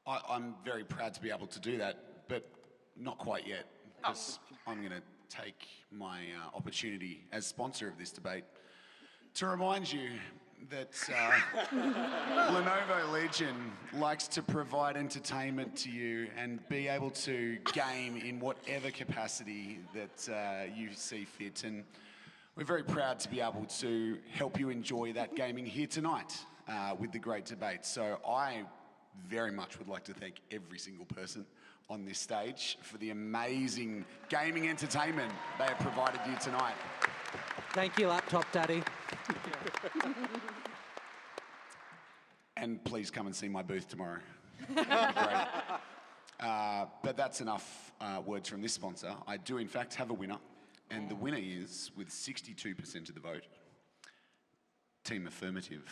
I'm very proud to be able to do that, but not quite yet, because I'm going to take my opportunity as sponsor of this debate to remind you that Lenovo Legion likes to provide entertainment to you and be able to game in whatever capacity that you see fit. And we're very proud to be able to help you enjoy that gaming here tonight with the great debate. So I very much would like to thank every single person on this stage for the amazing gaming entertainment they have provided you tonight. Thank you, Laptop Daddy. And please come and see my booth tomorrow. That'd be great. But that's enough words from this sponsor. I do, in fact, have a winner. And the winner is, with 62% of the vote, Team Affirmative.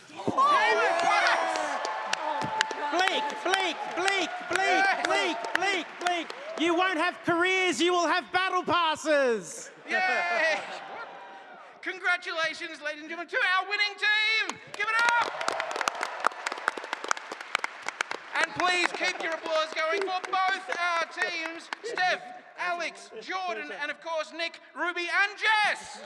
Bleak. You won't have careers, you will have battle passes. Yay! Congratulations, ladies and gentlemen, to our winning team! Give it up! And please keep your applause going for both our teams, Steph, Alex, Jordan, and of course Nick, Ruby, and Jess!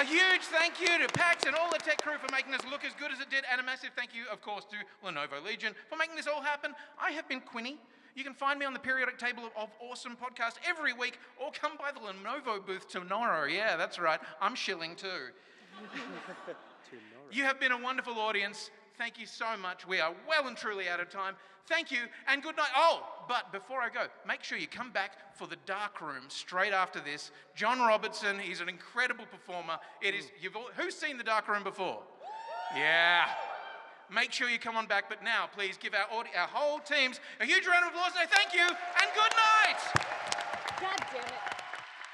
A huge thank you to PAX and all the tech crew for making us look as good as it did, and a massive thank you, of course, to Lenovo Legion for making this all happen. I have been Quinny. You can find me on the periodic table of awesome podcasts every week, or come by the Lenovo booth tomorrow. Yeah, that's right. I'm shilling too. You have been a wonderful audience. Thank you so much. We are well and truly out of time. Thank you and good night. Oh, but before I go, make sure you come back for the dark room straight after this. John Robertson, he's an incredible performer. Who's seen the dark room before? Yeah. Make sure you come on back. But now, please give our whole teams a huge round of applause. Thank you and good night. God damn it.